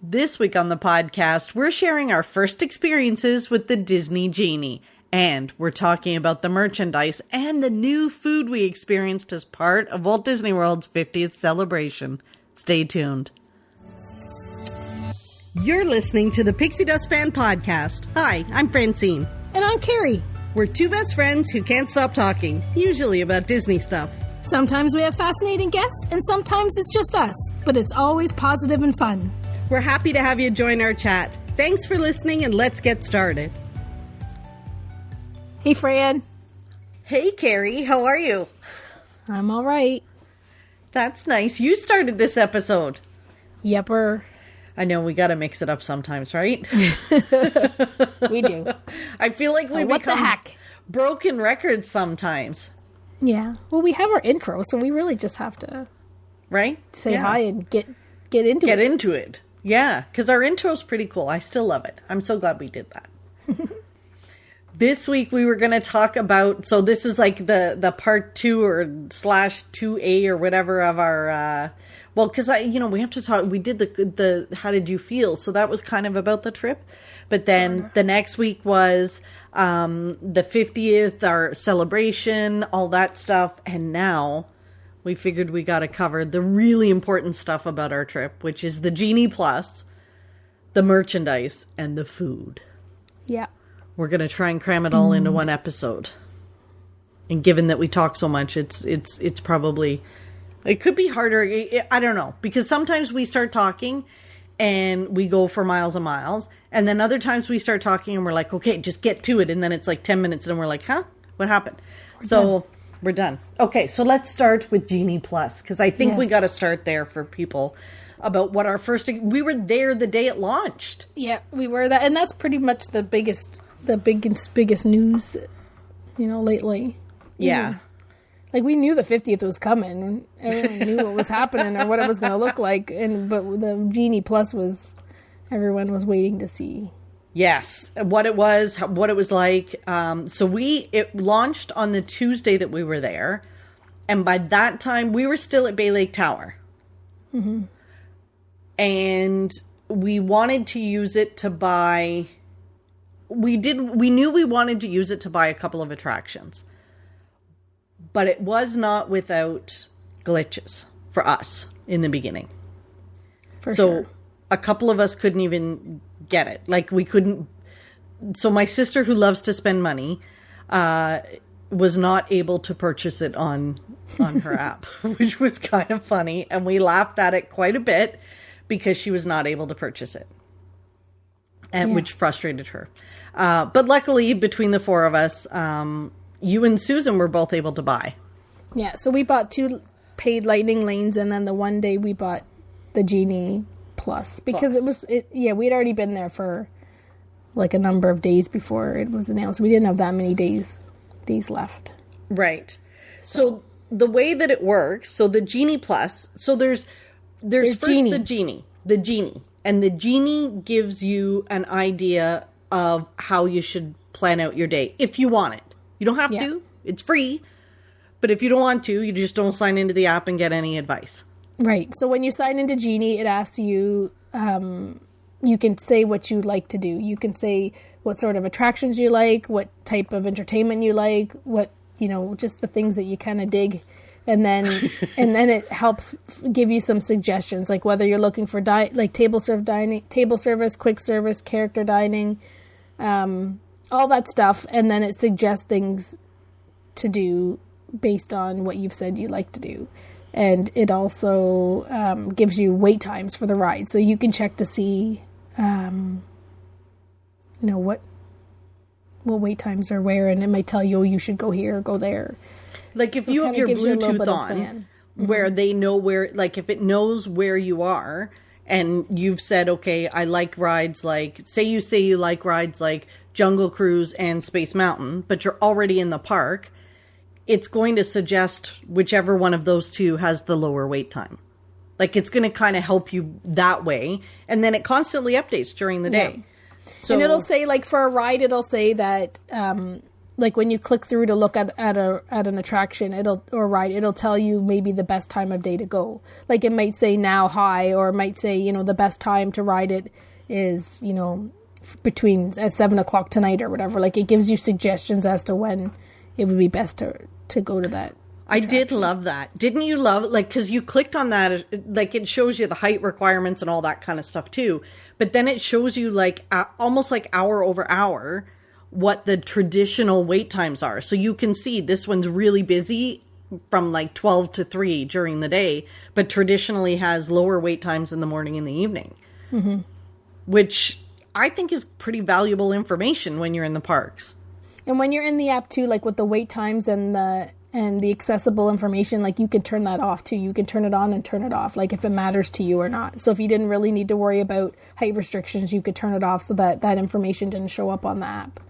This week on the podcast, we're sharing our first experiences with the Disney Genie. And we're talking about the merchandise and the new food we experienced as part of Walt Disney World's 50th celebration. Stay tuned. You're listening to the Pixie Dust Fan Podcast. Hi, I'm Francine. And I'm Carrie. We're two best friends who can't stop talking, usually about Disney stuff. Sometimes we have fascinating guests, and sometimes it's just us. But it's always positive and fun. We're happy to have you join our chat. Thanks for listening, and let's get started. Hey, Fran. Hey, Carrie. How are you? I'm all right. That's nice. You started this episode. Yepper. I know, we gotta mix it up sometimes, right? We do. I feel like we what the heck? Broken records sometimes. Yeah. Well, we have our intro, so we really just have to... Right? Say hi and get into it. Get into it. Yeah, because our intro's pretty cool. I still love it. I'm so glad we did that. This week we were going to talk about, so this is like the part 2 or /2A or whatever of our, well, because we have to talk, we did the how did you feel? So that was kind of about the trip. But then the next week was the 50th, our celebration, all that stuff. And now we figured we got to cover the really important stuff about our trip, which is the Genie Plus, the merchandise, and the food. Yeah. We're going to try and cram it all into one episode. And given that we talk so much, it's probably, it could be harder. I don't know. Because sometimes we start talking and we go for miles and miles. And then other times we start talking and we're like, okay, just get to it. And then it's like 10 minutes and we're like, huh? What happened? We're done. Okay, so let's start with Genie Plus, because I think we got to start there for people about what our first... We were there the day it launched. Yeah, we were that, and that's pretty much the biggest news, lately. Yeah. Like, we knew the 50th was coming. Everyone knew what was happening or what it was going to look like, but the Genie Plus everyone was waiting to see. Yes, what it was like. It launched on the Tuesday that we were there. And by that time, we were still at Bay Lake Tower. Mm-hmm. And we wanted to use it to buy... We knew we wanted to use it to buy a couple of attractions. But it was not without glitches for us in the beginning. For sure. A couple of us couldn't even get it. Like, we couldn't... So my sister, who loves to spend money, was not able to purchase it on her app, which was kind of funny. And we laughed at it quite a bit because she was not able to purchase it. Which frustrated her. But luckily, between the four of us, you and Susan were both able to buy. Yeah, so we bought 2 paid lightning lanes, and then the one day we bought the Genie Plus. Because we'd already been there for like a number of days before it was announced. We didn't have that many days left. Right. So the way that it works, so the Genie Plus, so there's first Genie. the Genie. And the Genie gives you an idea of how you should plan out your day, if you want it. You don't have to. It's free. But if you don't want to, you just don't sign into the app and get any advice. Right. So when you sign into Genie, it asks you, you can say what you like to do. You can say what sort of attractions you like, what type of entertainment you like, what, just the things that you kind of dig. And then it helps give you some suggestions, like whether you're looking for table service, quick service, character dining, all that stuff. And then it suggests things to do based on what you've said you like to do. And it also gives you wait times for the ride, so you can check to see, what wait times are where, and it might tell you, you should go here or go there. Like if you have your Bluetooth on, where they know where, like if it knows where you are, and you've said, okay, I like rides like, say you like rides like Jungle Cruise and Space Mountain, but you're already in the park, it's going to suggest whichever one of those two has the lower wait time. Like, it's going to kind of help you that way. And then it constantly updates during the day. So, and it'll say, like, for a ride, it'll say that, like when you click through to look at an attraction, it'll tell you maybe the best time of day to go. Like it might say now high, or it might say, you know, the best time to ride it is, you know, between at 7:00 tonight or whatever. Like it gives you suggestions as to when it would be best to go to that. I did love that. Didn't you love, like, because you clicked on that, like, it shows you the height requirements and all that kind of stuff, too. But then it shows you, like, almost like hour over hour, what the traditional wait times are. So you can see this one's really busy from, like, 12 to 3 during the day, but traditionally has lower wait times in the morning and the evening. Mm-hmm. Which I think is pretty valuable information when you're in the parks. And when you're in the app, too, like, with the wait times and the accessible information, like you can turn that off too. You can turn it on and turn it off, like if it matters to you or not. So if you didn't really need to worry about height restrictions, you could turn it off so that that information didn't show up on the app.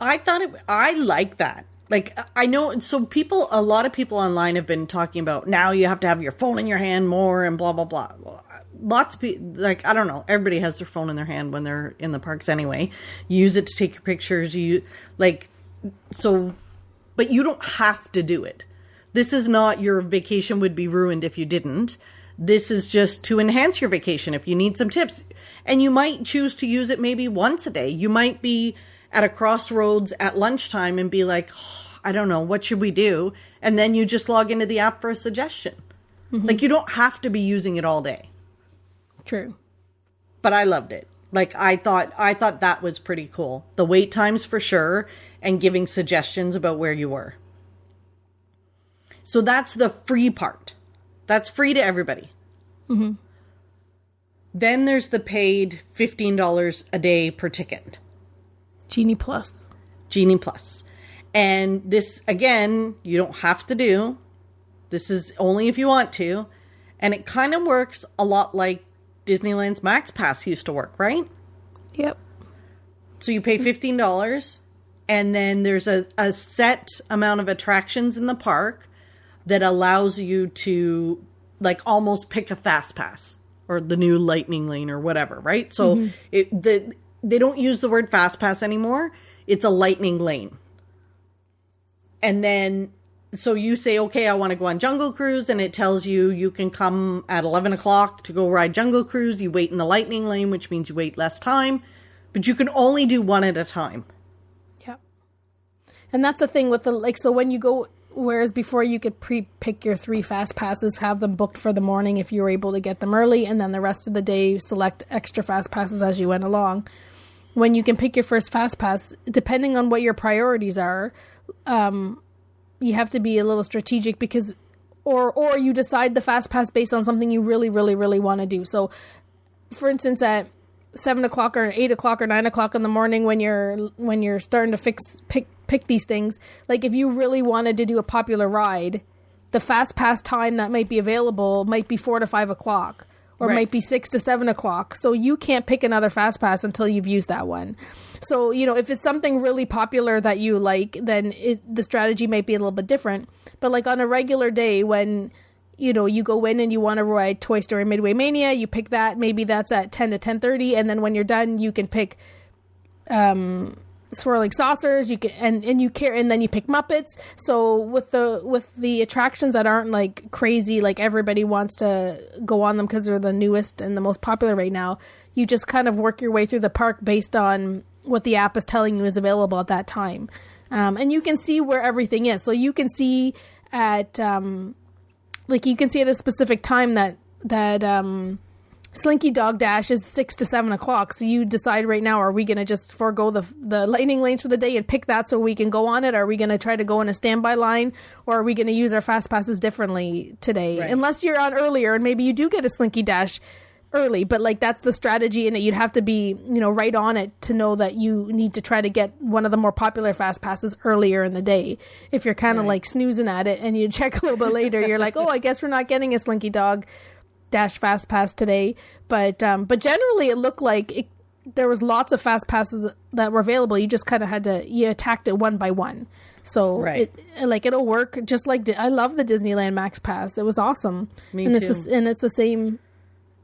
I like that. Like, I know, so a lot of people online have been talking about now you have to have your phone in your hand more and blah, blah, blah. Lots of people, like, I don't know, everybody has their phone in their hand when they're in the parks anyway. You use it to take your pictures, but you don't have to do it. This is not your vacation would be ruined if you didn't. This is just to enhance your vacation if you need some tips. And you might choose to use it maybe once a day. You might be at a crossroads at lunchtime and be like, I don't know, what should we do? And then you just log into the app for a suggestion. Mm-hmm. Like, you don't have to be using it all day. True. But I loved it. Like, I thought that was pretty cool. The wait times for sure, and giving suggestions about where you were. So that's the free part. That's free to everybody. Mm-hmm. Then there's the paid $15 a day per ticket. Genie Plus. Genie Plus. And this, again, you don't have to do. This is only if you want to. And it kind of works a lot like Disneyland's Max Pass used to work, right? Yep. So you pay $15, and then there's a set amount of attractions in the park that allows you to, like, almost pick a fast pass or the new lightning lane or whatever, right? So they don't use the word fast pass anymore. It's a lightning lane. And then, so you say, okay, I want to go on Jungle Cruise, and it tells you can come at 11 o'clock to go ride Jungle Cruise. You wait in the lightning lane, which means you wait less time, but you can only do one at a time. Yep. And that's the thing with the, like, so when you go, whereas before you could pre-pick your 3 fast passes, have them booked for the morning if you were able to get them early, and then the rest of the day select extra fast passes as you went along. When you can pick your first fast pass, depending on what your priorities are, you have to be a little strategic because, or you decide the fast pass based on something you really, really, really want to do. So, for instance, at 7 o'clock or 8 o'clock or 9 o'clock in the morning, when you're starting to pick these things, like if you really wanted to do a popular ride, the fast pass time that might be available might be 4 to 5 o'clock. Or might be 6 to 7 o'clock. So you can't pick another fast pass until you've used that one. So, you know, if it's something really popular that you like, then the strategy might be a little bit different. But like on a regular day when, you know, you go in and you want to ride Toy Story Midway Mania, you pick that. Maybe that's at 10 to 10:30. And then when you're done, you can pick Swirling Saucers, you can and then you pick Muppets. So with the attractions that aren't like crazy, like everybody wants to go on them because they're the newest and the most popular right now, you just kind of work your way through the park based on what the app is telling you is available at that time. And you can see where everything is. So you can see at a specific time that Slinky Dog Dash is 6 to 7 o'clock. So you decide right now, are we going to just forego the lightning lanes for the day and pick that so we can go on it? Are we going to try to go in a standby line, or are we going to use our fast passes differently today? Right. Unless you're on earlier and maybe you do get a Slinky Dash early, but like that's the strategy in it. You'd have to be, you know, right on it to know that you need to try to get one of the more popular fast passes earlier in the day. If you're kind of like snoozing at it and you check a little bit later, you're like, oh, I guess we're not getting a Slinky Dog Dash fast pass today, but generally it looked like there was lots of fast passes that were available. You just kind of you attacked it one by one. So it'll work just like I love the Disneyland Max Pass. It was awesome. Me too. It's the same.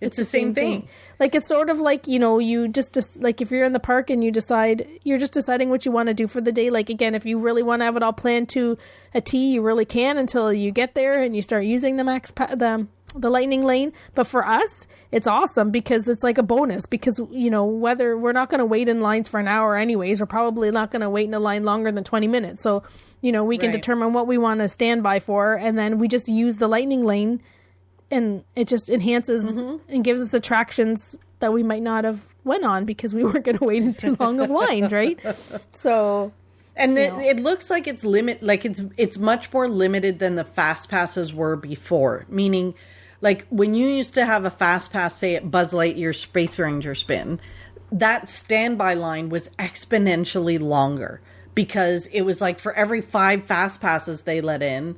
It's the same thing. Like, it's sort of like, you know, you just like, if you're in the park and you're just deciding what you want to do for the day. Like, again, if you really want to have it all planned to a T, you really can until you get there and you start using the lightning lane. But for us, it's awesome because it's like a bonus, because, you know, whether we're not going to wait in lines for an hour anyways, we're probably not going to wait in a line longer than 20 minutes. So, you know, we can determine what we want to stand by for, and then we just use the lightning lane, and it just enhances and gives us attractions that we might not have went on because we weren't going to wait in too long of lines, right? So, and it looks like it's it's much more limited than the fast passes were before. Meaning, like, when you used to have a fast pass, say at Buzz Lightyear Space Ranger Spin, that standby line was exponentially longer, because it was like for every 5 fast passes they let in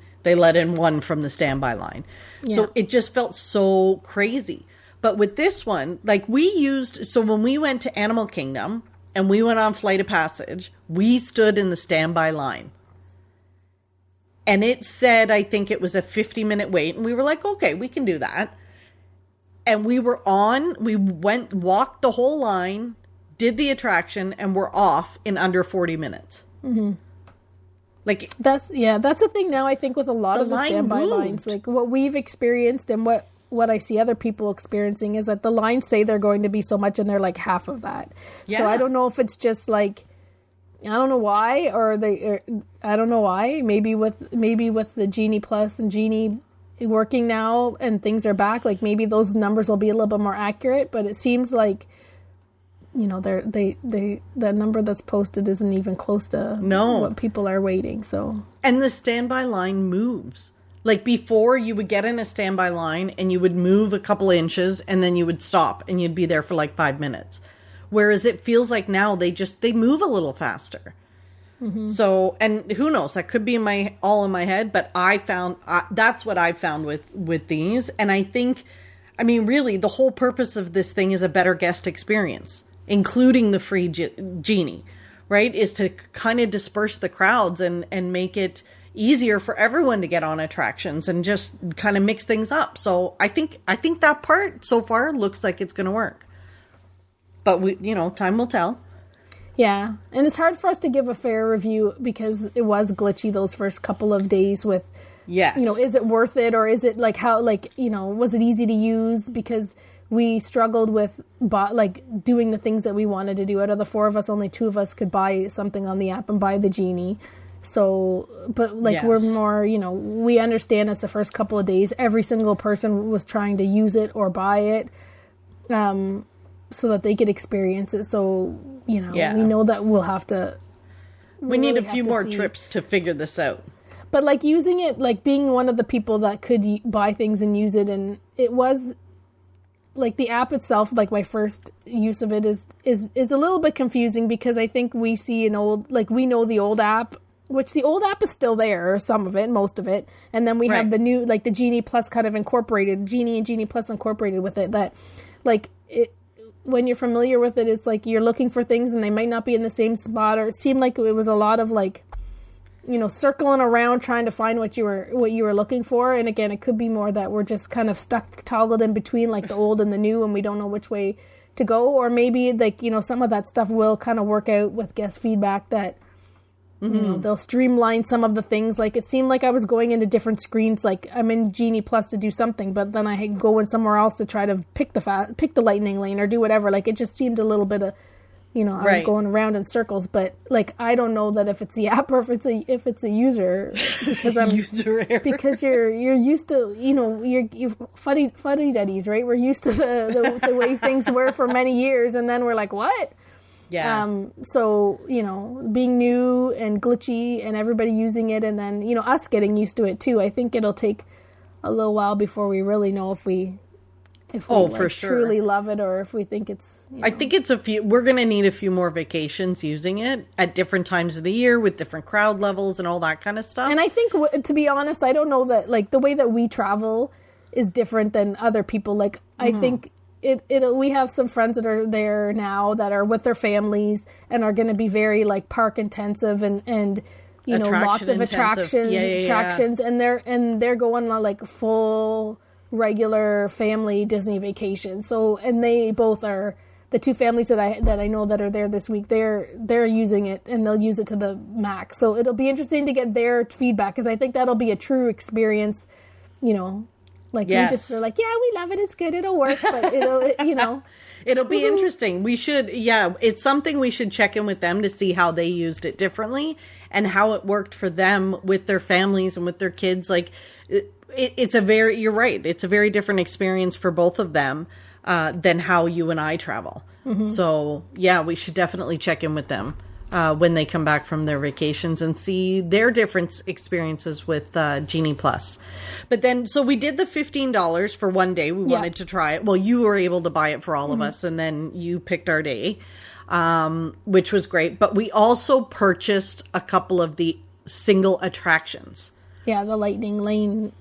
one from the standby line. Yeah. So it just felt so crazy. But with this one, like, so when we went to Animal Kingdom and we went on Flight of Passage, we stood in the standby line. And it said, I think it was a 50-minute wait. And we were like, okay, we can do that. And we walked the whole line, did the attraction, and we're off in under 40 minutes. Mm-hmm. Like, that's the thing now, I think, with a lot of the standby lines. Like, what we've experienced and what I see other people experiencing is that the lines say they're going to be so much, and they're like half of that. Yeah. So I don't know if it's just like, I don't know why, I don't know why. Maybe with the Genie Plus and Genie working now and things are back, like, maybe those numbers will be a little bit more accurate. But it seems like, you know, the number that's posted isn't even close to what people are waiting. So, and the standby line moves. Like, before, you would get in a standby line and you would move a couple inches and then you would stop and you'd be there for like 5 minutes. Whereas it feels like now they move a little faster. Mm-hmm. So, and who knows, that could be all in my head, but that's what I found with these. And I think, I mean, really, the whole purpose of this thing is a better guest experience, including the free Genie, right? Is to kind of disperse the crowds and make it easier for everyone to get on attractions and just kind of mix things up. So I think that part so far looks like it's going to work. But time will tell. Yeah. And it's hard for us to give a fair review because it was glitchy those first couple of days with, yes, you know, is it worth it, or is it like how, like, you know, was it easy to use? Because we struggled with doing the things that we wanted to do. Out of the 4 of us, only 2 of us could buy something on the app and buy the Genie. So, but like, yes, we're more, you know, we understand it's the first couple of days. Every single person was trying to use it or buy it, so that they could experience it. So, you know, we know that we'll have to. We need a few more trips to figure this out. But like, using it, like, being one of the people that could buy things and use it, and it was like, the app itself, like, my first use of it is a little bit confusing, because I think we see we know the old app, which the old app is still there, some of it, most of it. And then we have the new, like, the Genie Plus kind of incorporated, Genie and Genie Plus incorporated with it, that, like, it, when you're familiar with it, it's like you're looking for things and they might not be in the same spot, or it seemed like it was a lot of, like, you know, circling around trying to find what you were looking for. And again, it could be more that we're just kind of toggled in between, like, the old and the new, and we don't know which way to go. Or maybe, like, you know, some of that stuff will kind of work out with guest feedback, that, you know, they'll streamline some of the things. Like, it seemed like I was going into different screens. Like, I'm in Genie Plus to do something, but then I go in somewhere else to try to pick the lightning lane or do whatever. Like, it just seemed a little bit of, you know, I was going around in circles. But, like, I don't know that if it's the app or if it's a user, because I'm user error. Because you're used to, you know, you're fuddy duddies, right? We're used to the way things were for many years, and then we're like, what? Yeah. So, you know, being new and glitchy and everybody using it, and then, you know, us getting used to it too. I think it'll take a little while before we really know if we for sure, truly love it, or if we think it's, you know. I think we're going to need a few more vacations using it at different times of the year with different crowd levels and all that kind of stuff. And I think, to be honest, I don't know that, like, the way that we travel is different than other people. Like, I think we have some friends that are there now that are with their families and are going to be very, like, park intensive and you know, lots of attractions, and they're going on, like, full regular family Disney vacation. So, and they both are the two families that I know that are there this week. They're using it, and they'll use it to the max. So it'll be interesting to get their feedback, because I think that'll be a true experience. You know, like we just are like, yeah, we love it, it's good, it'll work, but it'll be interesting. We should, it's something we should check in with them to see how they used it differently and how it worked for them with their families and with their kids. Like, you're right, it's a very different experience for both of them than how you and I travel. Mm-hmm. So, yeah, we should definitely check in with them when they come back from their vacations and see their different experiences with Genie Plus. But then, so we did the $15 for one day. We wanted to try it. Well, you were able to buy it for all of us, and then you picked our day, which was great. But we also purchased a couple of the single attractions. Yeah, the Lightning Lane,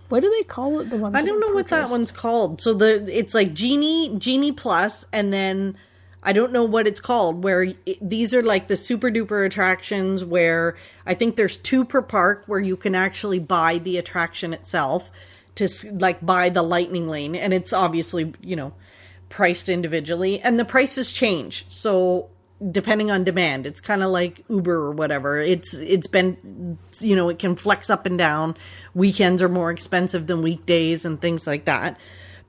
what do they call it? The ones I don't know what that one's called. So it's like Genie Plus, and then I don't know what it's called, where these are like the super duper attractions where I think there's 2 per park, where you can actually buy the attraction itself to like buy the Lightning Lane. And it's obviously, priced individually, and the prices change. So depending on demand, it's kind of like Uber or whatever. It's been, it can flex up and down. Weekends are more expensive than weekdays and things like that.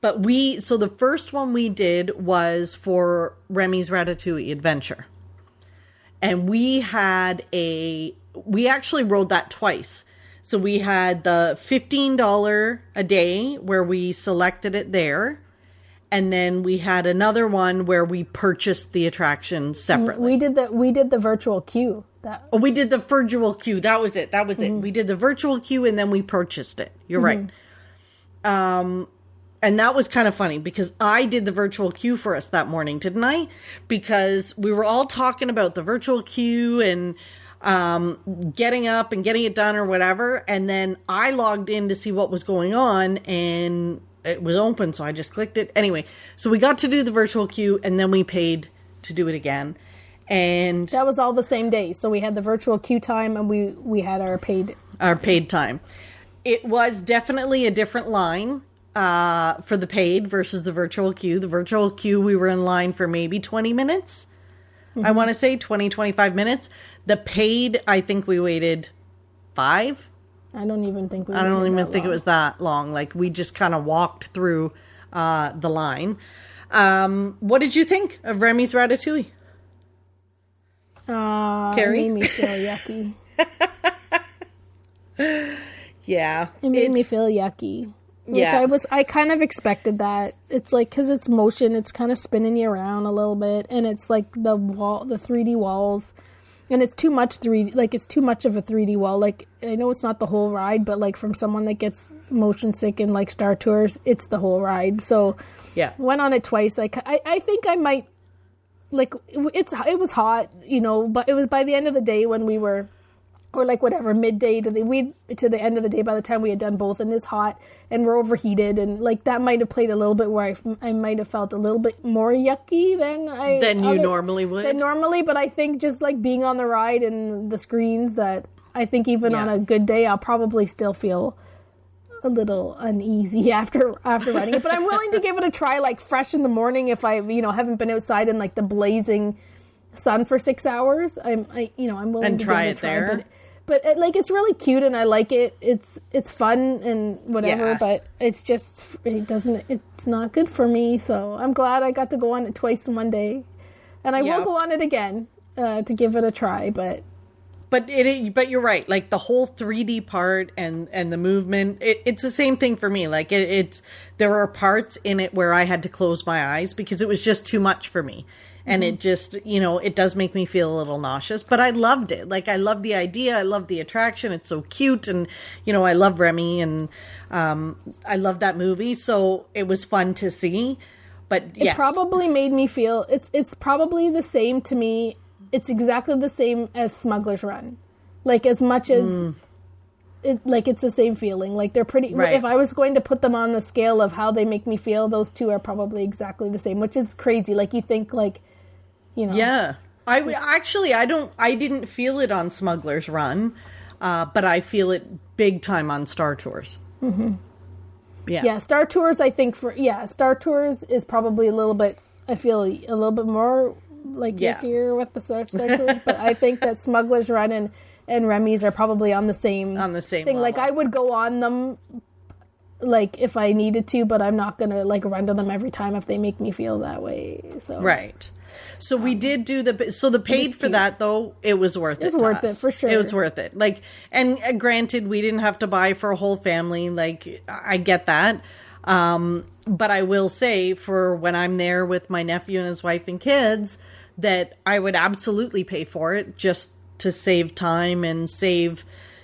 But so the first one we did was for Remy's Ratatouille Adventure. And we actually rode that twice. So we had the $15 a day where we selected it there. And then we had another one where we purchased the attraction separately. We did the virtual queue. We did the virtual queue. That was it. Mm-hmm. We did the virtual queue, and then we purchased it. You're right. And that was kind of funny, because I did the virtual queue for us that morning, didn't I? Because we were all talking about the virtual queue and getting up and getting it done or whatever. And then I logged in to see what was going on, and it was open, so I just clicked it. Anyway, so we got to do the virtual queue, and then we paid to do it again. And that was all the same day. So we had the virtual queue time, and we had our paid time. It was definitely a different line for the paid versus the virtual queue. The virtual queue, we were in line for maybe 20 minutes. Mm-hmm. I want to say 25 minutes. The paid, I think we waited 5. I don't even think it was that long. Like, we just kind of walked through the line. What did you think of Remy's Ratatouille? Carrie? It made me feel yucky. Yeah. It made me feel yucky. Which I kind of expected that. It's like, because it's motion, it's kind of spinning you around a little bit. And it's like the 3D walls. And it's too much 3D, like, it's too much of a 3D wall. Like, I know it's not the whole ride, but, like, from someone that gets motion sick and, like, Star Tours, it's the whole ride. So, went on it twice. I think I might, like, it was hot, but it was by the end of the day when we were, or, like, whatever, midday to the end of the day by the time we had done both, and it's hot, and we're overheated, and, like, that might have played a little bit where I might have felt a little bit more yucky than you normally would. But I think just, like, being on the ride and the screens, that I think even on a good day, I'll probably still feel a little uneasy after riding it. But I'm willing to give it a try, like, fresh in the morning if I, haven't been outside in, like, the blazing sun for 6 hours. I'm willing and to try give it there. But like, it's really cute, and I like it. It's fun and whatever, but it's just, it's not good for me. So I'm glad I got to go on it twice in one day, and I will go on it again to give it a try. But you're right. Like, the whole 3D part and the movement, it's the same thing for me. Like, there are parts in it where I had to close my eyes because it was just too much for me. And it just, it does make me feel a little nauseous, but I loved it. Like, I love the idea. I love the attraction. It's so cute. And, I love Remy, and I love that movie. So it was fun to see, but yes. It probably made me feel, it's probably the same to me. It's exactly the same as Smuggler's Run. Like, as much as it's the same feeling. Like, they're pretty, right. If I was going to put them on the scale of how they make me feel, those two are probably exactly the same, which is crazy. Like, you think, like, Yeah. I didn't feel it on Smuggler's Run, but I feel it big time on Star Tours. Mm-hmm. Yeah, Star Tours, I think Star Tours is probably a little bit, I feel a little bit more like yuckier with the Star Tours, but I think that Smuggler's Run and Remy's are probably on the same thing. Level. Like, I would go on them, like, if I needed to, but I'm not going to, like, run to them every time if they make me feel that way. So right. So we did do the paid for that, though. It was worth it. It was worth it, for sure. It was worth it. Like, and granted, we didn't have to buy for a whole family. Like, I get that. But I will say, for when I'm there with my nephew and his wife and kids, that I would absolutely pay for it, just to save time and save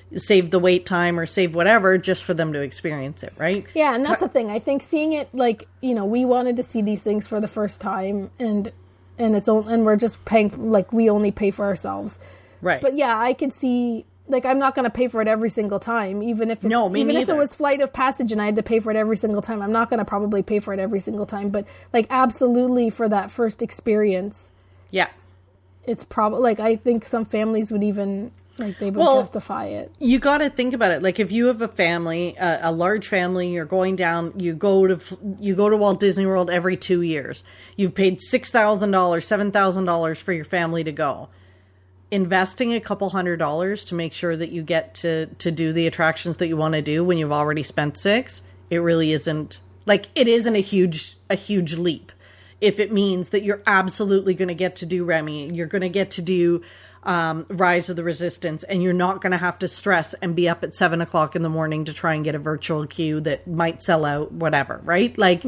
the wait time or save whatever, just for them to experience it, right? Yeah, and that's the thing. I think seeing it, like, we wanted to see these things for the first time, and we're just paying, like, we only pay for ourselves. Right. But yeah, I could see, like, I'm not going to pay for it every single time, even if if it was Flight of Passage and I had to pay for it every single time. I'm not going to probably pay for it every single time, but, like, absolutely for that first experience. Yeah. It's probably, like, I think some families would even, like, they would justify it. You got to think about it. Like, if you have a family, a large family, you're going down, you go to Walt Disney World every 2 years. You've paid $6,000, $7,000 for your family to go. Investing a couple $100 to make sure that you get to do the attractions that you want to do when you've already spent $6,000, it really isn't, like, it isn't a huge leap. If it means that you're absolutely going to get to do Remy, you're going to get to do Rise of the Resistance, and you're not going to have to stress and be up at 7:00 in the morning to try and get a virtual queue that might sell out, whatever, right? Like,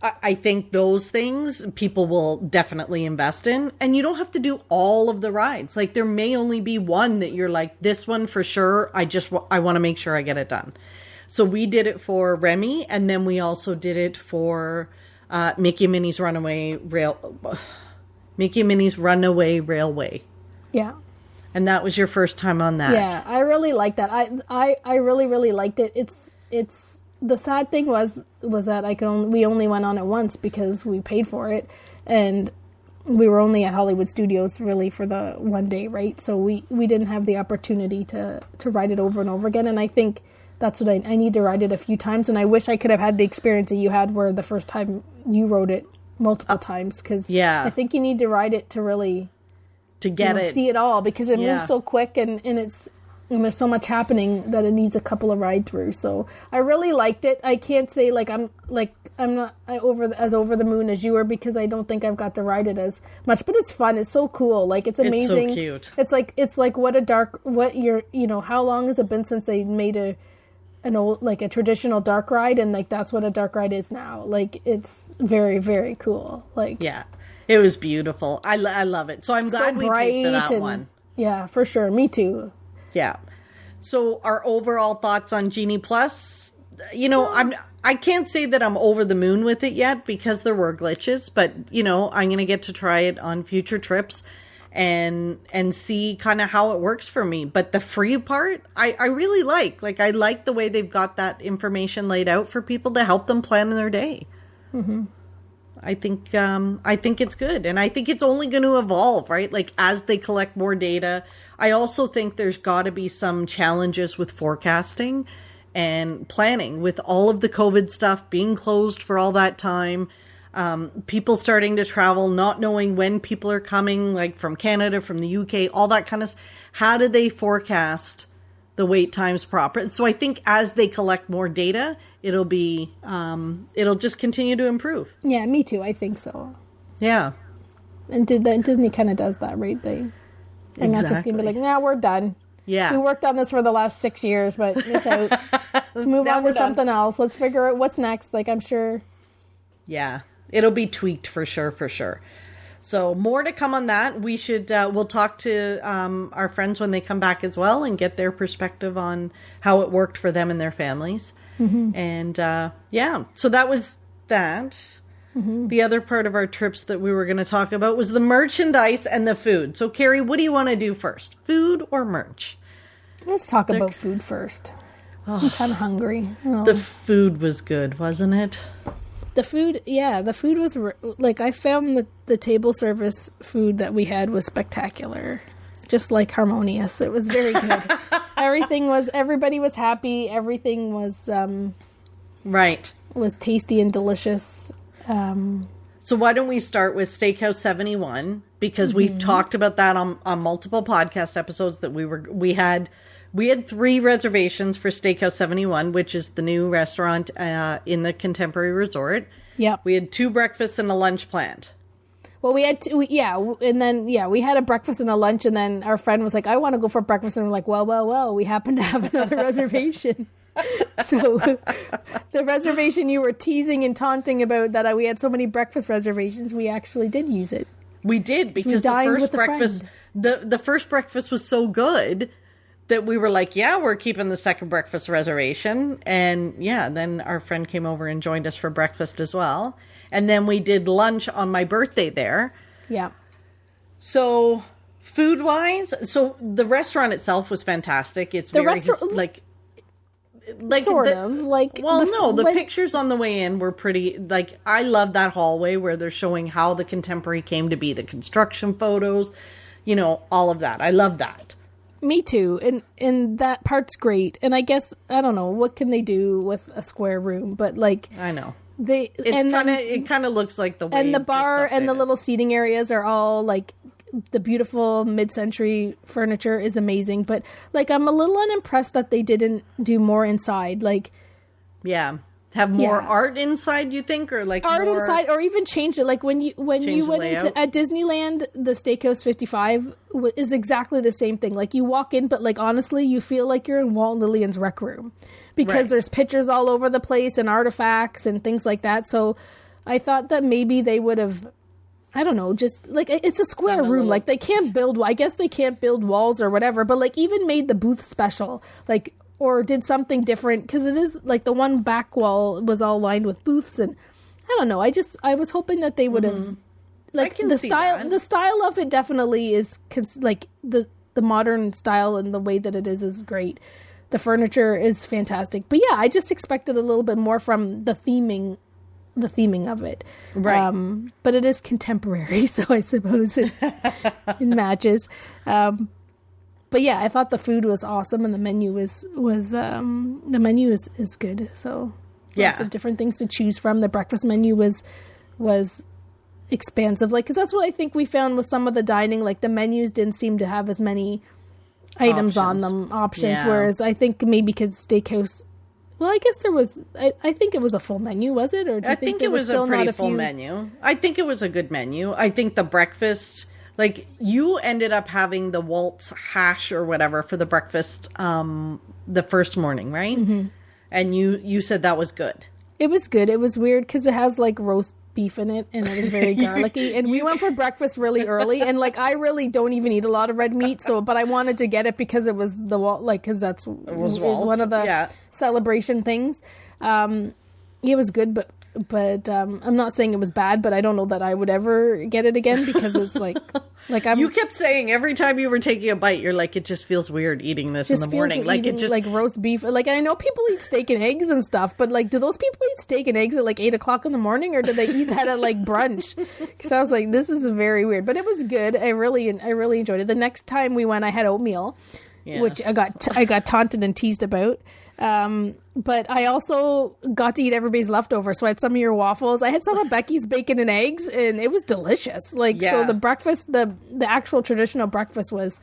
I think those things people will definitely invest in, and you don't have to do all of the rides. Like, there may only be one that you're like, this one for sure, I want to make sure I get it done. So we did it for Remy, and then we also did it for Mickey and Minnie's Runaway Railway. Yeah. And that was your first time on that. Yeah, I really like that. I really, really liked it. It's the sad thing was that we only went on it once because we paid for it, and we were only at Hollywood Studios really for the one day, right? So we didn't have the opportunity to ride it over and over again, and I think that's what I need to ride it a few times, and I wish I could have had the experience that you had where the first time you rode it multiple times, because I think you need to ride it to really see it all, because it moves so quick, and there's so much happening that it needs a couple of ride throughs. So I really liked it. I can't say I'm not as over the moon as you are, because I don't think I've got to ride it as much, but it's fun. It's so cool. Like, it's amazing. It's so cute. It's like how long has it been since they made an old, like, a traditional dark ride, and, like, that's what a dark ride is now. Like, it's very, very cool. Like, yeah, it was beautiful. I love it. So I'm glad we paid for that one. Yeah, for sure. Me too. Yeah. So our overall thoughts on Genie Plus, I can't say that I'm over the moon with it yet, because there were glitches, but I'm going to get to try it on future trips and see kind of how it works for me. But the free part, I really like I like the way they've got that information laid out for people to help them plan their day. Mm-hmm. I think it's good, and I think it's only going to evolve, right? Like, as they collect more data. I also think there's got to be some challenges with forecasting and planning with all of the COVID stuff being closed for all that time. People starting to travel, not knowing when people are coming, like from Canada, from the UK, all that kind of. How do they forecast the wait times proper? So I think as they collect more data, it'll just continue to improve. Yeah, me too. I think so. Yeah. And Disney kind of does that, right? They're not just going to be like, nah, we're done. Yeah. We worked on this for the last 6 years, but it's out. Let's move on to something else. Let's figure out what's next. Like, I'm sure. Yeah. It'll be tweaked for sure. So more to come on that. We should, we'll talk to our friends when they come back as well and get their perspective on how it worked for them and their families. Mm-hmm. And so that was that. Mm-hmm. The other part of our trips that we were going to talk about was the merchandise and the food. So, Carrie, what do you want to do first? Food or merch? Let's talk about food first. I'm kind of hungry. The food was good, wasn't it? The food was, like, I found the table service food that we had was spectacular. Just, like, harmonious. It was very good. Everybody was happy. Everything was, Right. was tasty and delicious. So why don't we start with Steakhouse 71? Because we've talked about that on multiple podcast episodes that we had 3 reservations for Steakhouse 71, which is the new restaurant in the Contemporary Resort. Yep. We had 2 breakfasts and a lunch planned. Well, we had we had a breakfast and a lunch, and then our friend was like, I want to go for breakfast, and we're like, well, we happen to have another reservation. So the reservation you were teasing and taunting about that we had so many breakfast reservations, we actually did use it. We did, because the first breakfast was so good that we were like, yeah, we're keeping the second breakfast reservation. And yeah, then our friend came over and joined us for breakfast as well. And then we did lunch on my birthday there. Yeah. So food-wise, so the restaurant itself was fantastic. It's the very the pictures on the way in were pretty, like, I love that hallway where they're showing how the Contemporary came to be, the construction photos, you know, all of that. I love that. Me too. And that part's great. And I guess, I don't know, what can they do with a square room? But like, I know. It kind of looks like the way, and the bar and the little seating areas are all like, the beautiful mid-century furniture is amazing, but like I'm a little unimpressed that they didn't do more inside. Like, have more art inside, you think, or like art inside, or even change it. Like when you went into at Disneyland, the Steakhouse 55 is exactly the same thing. Like you walk in, but like honestly, you feel like you're in Walt and Lillian's rec room because there's pictures all over the place and artifacts and things like that. So I thought that maybe they would have, I don't know, just like it's a square room. Like they can't build, I guess they can't build walls or whatever, but like even made the booth special, like, or did something different, because it is like the one back wall was all lined with booths, and I don't know. I was hoping that they would have, like the style of it definitely is like the modern style, and the way that it is great. The furniture is fantastic, but yeah, I just expected a little bit more from the theming of it, right? But it is contemporary, so I suppose it matches. But yeah, I thought the food was awesome, and the menu is good. So lots of different things to choose from. The breakfast menu was expansive, like, because that's what I think we found with some of the dining. Like the menus didn't seem to have as many items on them, whereas I think maybe because Steakhouse. Well, I guess there was. I think it was a full menu, was it? Or do you think it was a pretty full menu? I think it was a good menu. I think the breakfast, like you ended up having the Waltz hash or whatever for the breakfast, the first morning, right? Mm-hmm. And you said that was good. It was good. It was weird because it has like roast beef in it, and it was very garlicky. And we went for breakfast really early, and like I really don't even eat a lot of red meat, but I wanted to get it because it was because that's one of the celebration things. It was good, but I'm not saying it was bad, but I don't know that I would ever get it again, because it's like you kept saying every time you were taking a bite, you're like, it just feels weird eating this in the morning, like it just like roast beef. Like I know people eat steak and eggs and stuff, but like, do those people eat steak and eggs at like 8:00 in the morning, or do they eat that at like brunch? Because I was like, this is very weird, but it was good. I really enjoyed it. The next time we went, I had oatmeal, which I got taunted and teased about. But I also got to eat everybody's leftovers. So I had some of your waffles. I had some of Becky's bacon and eggs, and it was delicious. So the breakfast, the actual traditional breakfast was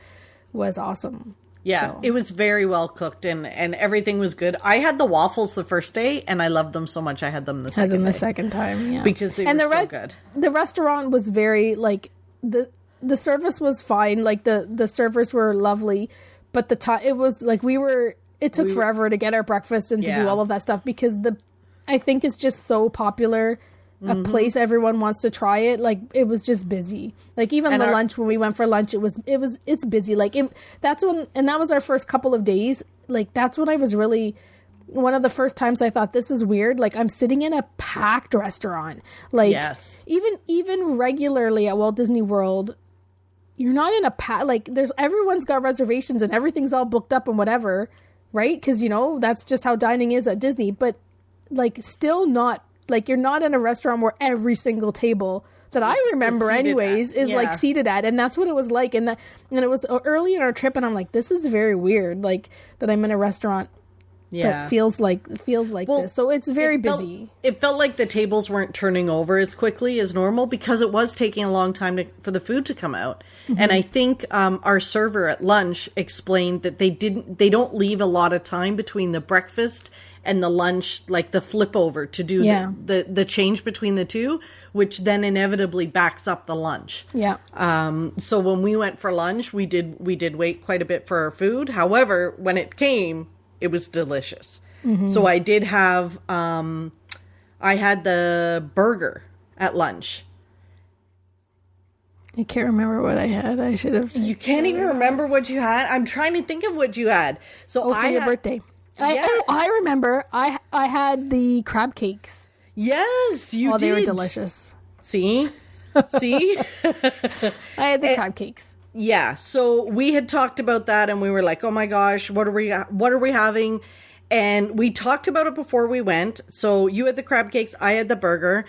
awesome. Yeah, so. It was very well cooked, and everything was good. I had the waffles the first day, and I loved them so much I had them the second time. Yeah. Because they were so good. The restaurant was very, like, the service was fine. Like, the servers were lovely, but it was, like, it took forever to get our breakfast and to do all of that stuff, because I think it's just so popular a place, everyone wants to try it. Like it was just busy. Like even the lunch, when we went for lunch, it's busy. Like that was our first couple of days. Like that's when I was really, one of the first times I thought, this is weird. Like I'm sitting in a packed restaurant. Like even regularly at Walt Disney World, you're not in a like everyone's got reservations and everything's all booked up and whatever. Right? Because, that's just how dining is at Disney. But, like, still not, like, you're not in a restaurant where every single table that I remember anyways is, like, seated at. And that's what it was like. And it was early in our trip, and I'm like, this is very weird, like, that I'm in a restaurant that feels like this. So it's very busy. It felt like the tables weren't turning over as quickly as normal because it was taking a long time for the food to come out. Mm-hmm. And I think our server at lunch explained that they don't leave a lot of time between the breakfast and the lunch, like the flip over to do the change between the two, which then inevitably backs up the lunch. Yeah. So when we went for lunch, we did wait quite a bit for our food. However, when it came, it was delicious. Mm-hmm. So I did have, I had the burger at lunch. I can't remember what I had. I should have. You can't even remember what you had? I'm trying to think of what you had. So for your birthday. I remember. I had the crab cakes. Yes, you did. They were delicious. See? I had the crab cakes. Yeah, so we had talked about that and we were like, oh my gosh, what are we having? And we talked about it before we went. So you had the crab cakes, I had the burger,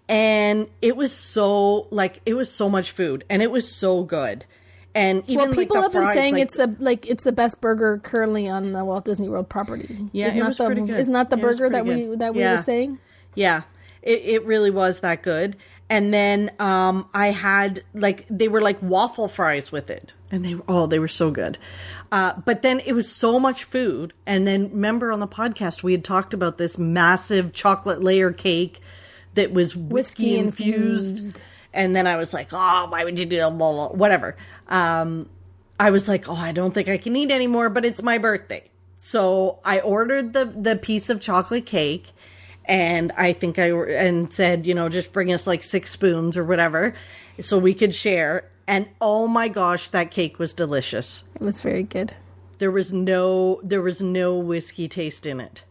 and it was so much food and it was so good. And even people have been fries, saying it's the best burger currently on the Walt Disney World property. Yeah, it was pretty good. Isn't that the burger that we were saying? Yeah, it really was that good. And then I had they were like waffle fries with it, and they were so good. But then it was so much food. And then remember on the podcast we had talked about this massive chocolate layer cake that was whiskey infused. And then I was like, oh, why would you do that? Blah, blah, whatever. I was like, oh, I don't think I can eat anymore, but it's my birthday. So I ordered the piece of chocolate cake, and I think and said, just bring us like 6 spoons or whatever so we could share. And oh my gosh, that cake was delicious. It was very good. There was no whiskey taste in it.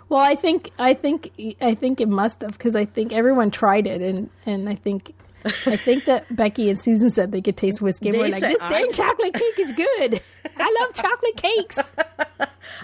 Well, I think it must have, because I think everyone tried it, and I think that Becky and Susan said they could taste whiskey. And we're like, this dang chocolate cake is good. I love chocolate cakes.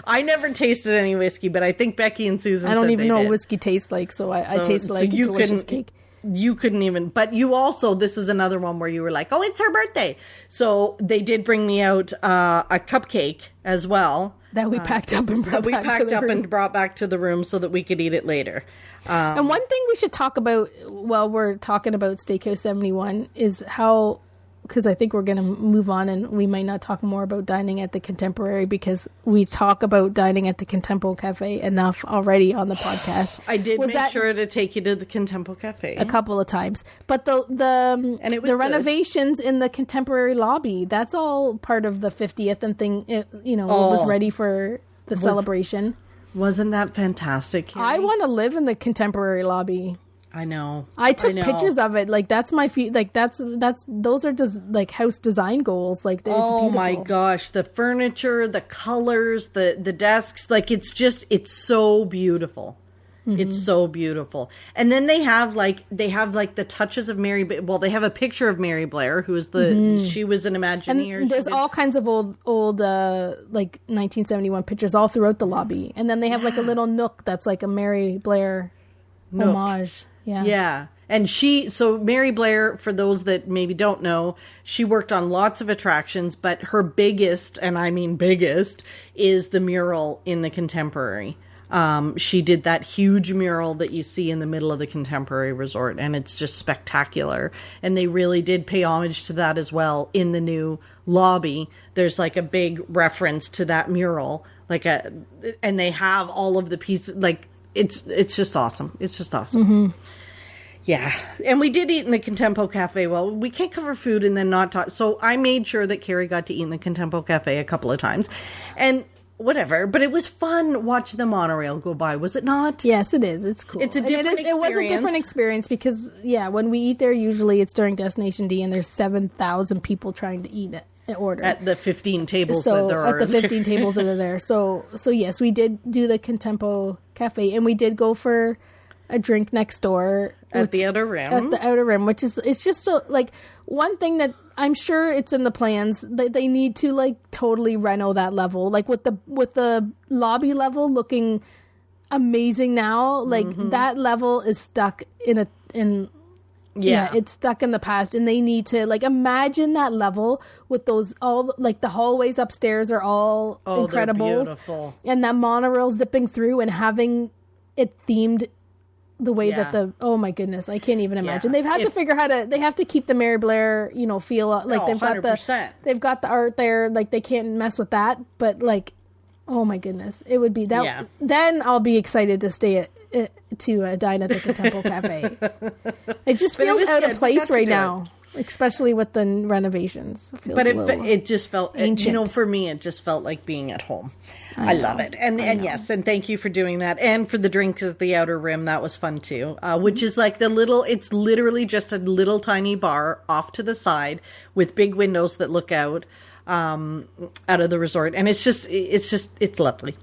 I never tasted any whiskey, but I think Becky and Susan I don't said even know did. what whiskey tastes like, so I tasted like a delicious cake. You couldn't even, but you also, this is another one where you were like, oh, it's her birthday. So they did bring me out a cupcake as well. That we packed up and brought back to the room so that we could eat it later. And one thing we should talk about while we're talking about Steakhouse 71 is how, because I think we're going to move on and we might not talk more about dining at the Contemporary because we talk about dining at the Contempo Cafe enough already on the podcast. I did make sure to take you to the Contempo Cafe a couple of times, but the renovations in the Contemporary lobby, that's all part of the 50th and thing. It was ready for the celebration. Wasn't that fantastic, Carrie? I want to live in the Contemporary lobby. I know. I took pictures of it. Like that's my those are just like house design goals. Like it's beautiful. My gosh, the furniture, the colors, the desks, like it's so beautiful. Mm-hmm. It's so beautiful. And then they have the touches of Mary. Well, they have a picture of Mary Blair, who is she was an Imagineer. And there's all kinds of old 1971 pictures all throughout the lobby. And then they have like a little nook that's like a Mary Blair homage. Yeah. And so Mary Blair, for those that maybe don't know, she worked on lots of attractions, but her biggest, and I mean biggest, is the mural in the Contemporary. She did that huge mural that you see in the middle of the Contemporary Resort, and it's just spectacular. And they really did pay homage to that as well in the new lobby. There's like a big reference to that mural, and they have all of the pieces, like it's just awesome. It's just awesome. Mm-hmm. Yeah. And we did eat in the Contempo Cafe. Well, we can't cover food and then not talk. So I made sure that Carrie got to eat in the Contempo Cafe a couple of times. And whatever. But it was fun watching the monorail go by, was it not? Yes, it is. It's cool. It's a different experience. It was a different experience because, when we eat there, usually it's during Destination D and there's 7,000 people trying to eat it. Order at the 15 tables that there are. At the 15 tables that are there. So yes, we did do the Contempo Cafe, and we did go for a drink next door at the Outer Rim. At the Outer Rim, which is it's just so like one thing that I'm sure it's in the plans that they need to like totally reno that level, like with the lobby level looking amazing now. Like that level is stuck in Yeah. it's stuck in the past, and they need to, like, imagine that level with those, all, like, the hallways upstairs are all incredible. They're beautiful. And that monorail zipping through and having it themed the way that oh my goodness, I can't even imagine. They've had to figure how to, they have to keep the Mary Blair, feel, like, they've 100%. They've got the art there, like, they can't mess with that, but, like, oh my goodness, it would be that. Yeah. Then I'll be excited to stay to dine at the Temple Cafe. It just feels out of place right now, especially with the renovations. It just felt ancient. For me, it just felt like being at home. I love it, and yes, and thank you for doing that, and for the drinks at the Outer Rim. That was fun too. Which is like it's literally just a little tiny bar off to the side with big windows that look out of the resort, and it's lovely.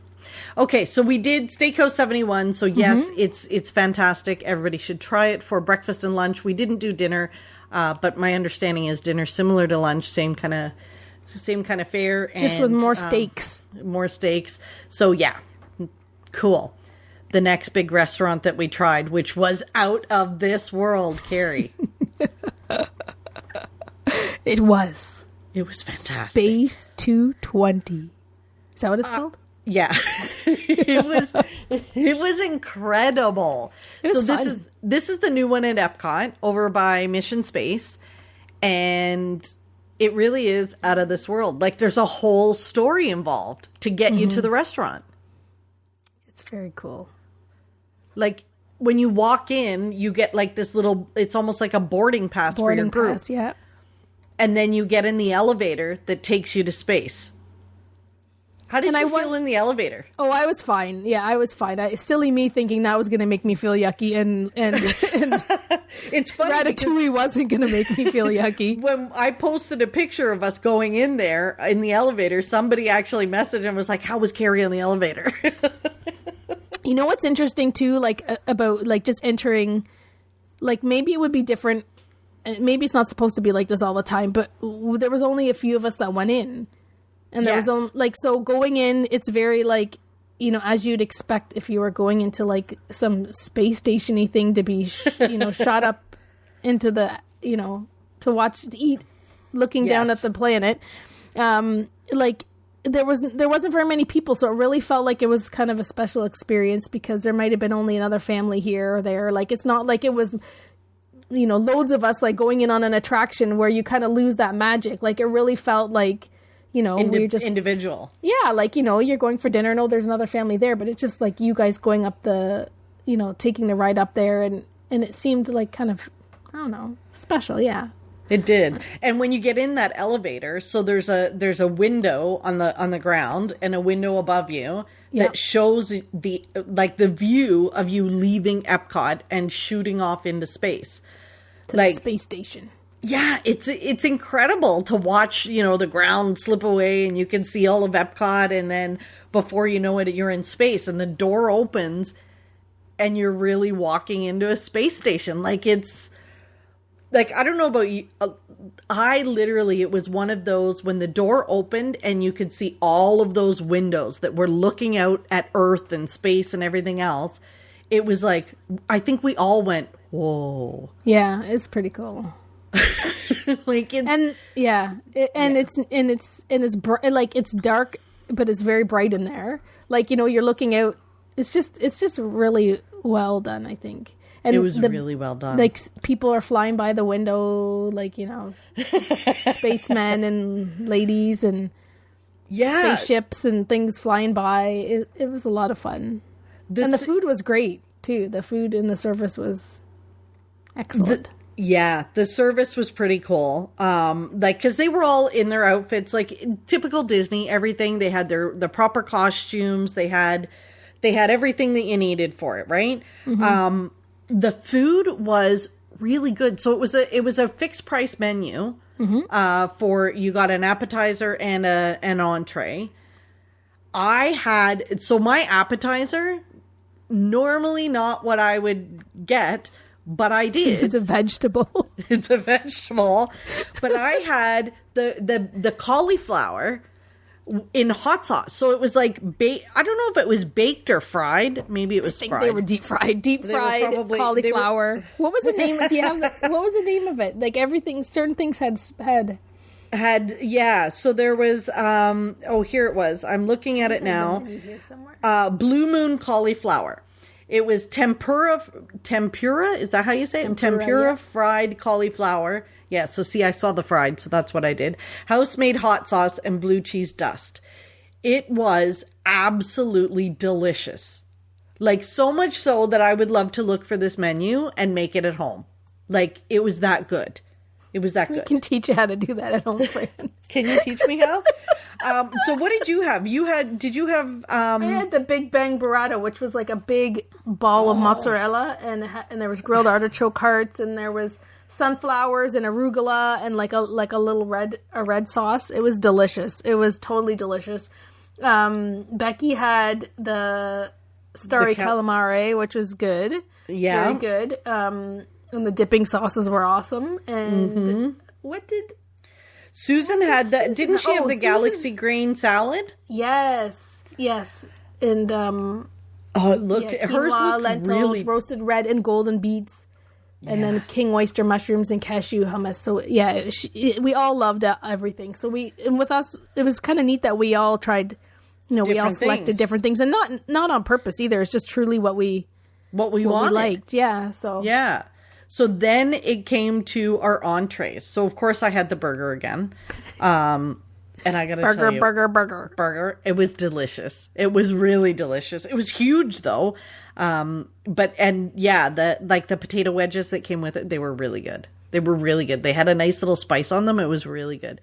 Okay, so we did Steakhouse 71. So yes, it's fantastic. Everybody should try it for breakfast and lunch. We didn't do dinner, but my understanding is dinner similar to lunch, same kind of fare, just with more steaks. More steaks. So yeah, cool. The next big restaurant that we tried, which was out of this world, Carrie. It was fantastic. Space 220. Is that what it's called? Yeah. It was incredible. This is the new one at Epcot over by Mission Space, and it really is out of this world. Like, there's a whole story involved to get you to the restaurant. It's very cool. Like, when you walk in, you get like this little, it's almost like a boarding pass for your group. Yeah. And then you get in the elevator that takes you to space. How did you feel in the elevator? Oh, I was fine. Yeah, I was fine. Silly me thinking that was going to make me feel yucky, and it's funny Ratatouille wasn't going to make me feel yucky. When I posted a picture of us going in there in the elevator, somebody actually messaged and was like, "How was Carrie on the elevator?" You know what's interesting too, like about like just entering, like maybe it would be different. Maybe it's not supposed to be like this all the time, but there was only a few of us that went in. And there was only, like, so going in, it's very, like, as you'd expect if you were going into, like, some space station-y thing to be, shot up into the, to eat, looking down at the planet. Like, there wasn't very many people, so it really felt like it was kind of a special experience because there might have been only another family here or there. Like, it's not like it was, loads of us, like, going in on an attraction where you kind of lose that magic. Like, it really felt like, we're just individual. Yeah, like, you're going for dinner. No, there's another family there, but it's just like you guys going up the, taking the ride up there, and it seemed like kind of, I don't know, special. Yeah, it did. And when you get in that elevator, so there's a window on the ground and a window above you that shows the view of you leaving Epcot and shooting off into space, to the space station. Yeah, it's incredible to watch, the ground slip away and you can see all of Epcot, and then before you know it, you're in space and the door opens and you're really walking into a space station. Like, it's like, I don't know about you. It was one of those when the door opened and you could see all of those windows that were looking out at Earth and space and everything else. It was like, I think we all went, whoa. Yeah, it's pretty cool. Like, it's, and it's dark, but it's very bright in there. Like, you're looking out. It's just really well done, I think. And it was really well done. Like, people are flying by the window, like, spacemen and ladies and spaceships and things flying by. It was a lot of fun. And the food was great too. The food and the service was excellent. The service was pretty cool. Because they were all in their outfits, like typical Disney, everything. They had the proper costumes. They had everything that you needed for it, right? Mm-hmm. The food was really good. So it was a fixed price menu. Mm-hmm. For you got an appetizer and an entree. My appetizer, normally not what I would get, but I did. It's a vegetable. It's a vegetable. But I had the cauliflower in hot sauce. So it was like, I don't know if it was baked or fried. Maybe it was fried. They were deep fried cauliflower. What was the name? Do you have what was the name of it? Like everything, certain things had. Yeah. So there was, here it was. I'm looking at it now. Blue Moon cauliflower. It was tempura. Is that how you say it? Tempura fried cauliflower. Yeah, so see, I saw the fried, so that's what I did. House-made hot sauce and blue cheese dust. It was absolutely delicious. Like, so much so that I would love to look for this menu and make it at home. Like, it was that good. It was that good. I can teach you how to do that at home, Fran. Can you teach me how? So what did you have? Did you have... I had the Big Bang Burrata, which was like a big ball of mozzarella, and there was grilled artichoke hearts, and there was sunflowers and arugula and like a little red sauce. It was delicious. It was totally delicious. Becky had the Starry Calamare, which was good. Yeah. Very good. And the dipping sauces were awesome. And what did... Susan had that. Didn't she have the Galaxy grain salad? Yes. And it looked... hers looked lentils, really... roasted red and golden beets. And then king oyster mushrooms and cashew hummus. So yeah, we all loved everything. So with us, it was kind of neat that we all tried, we all selected different things, and not on purpose either. It's just truly what we wanted. We liked. Yeah. So yeah. So then it came to our entrees. So of course I had the burger again. And I gotta tell you, burger. It was delicious. It was really delicious. It was huge though. The potato wedges that came with it, they were really good. They had a nice little spice on them. It was really good.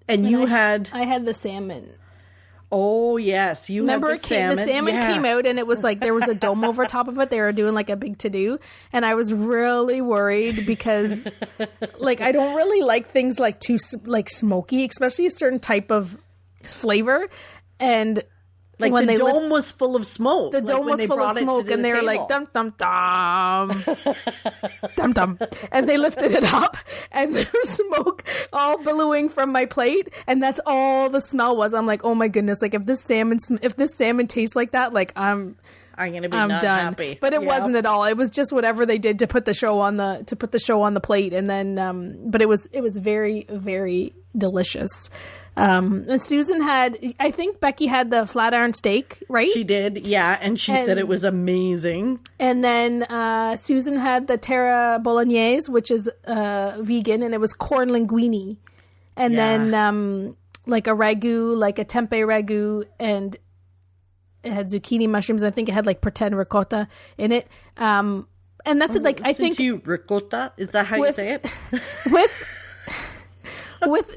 And I had the salmon. Oh yes, remember had the salmon. The salmon came out, and it was like there was a dome over top of it. They were doing like a big to-do, and I was really worried because, like, I don't really like things like too like smoky, especially a certain type of flavor, and. Like when the dome was full of smoke. The dome was full of smoke, and they were like, dum, dum, dum. Dum, dum. And they lifted it up, and there was smoke all billowing from my plate, and that's all the smell was. I'm like, oh my goodness, like if this salmon tastes like that, like I'm gonna be not done. Happy. But it wasn't at all. It was just whatever they did to put the show on the plate, and then but it was very, very delicious. And Susan I think Becky had the flat iron steak, right? She did, yeah, and she said it was amazing. And then Susan had the terra bolognese, which is vegan, and it was corn linguine. And then like a ragu, like a tempeh ragu, and it had zucchini mushrooms. I think it had like pretend ricotta in it. And that's it. Like I think ricotta, is that how you say it?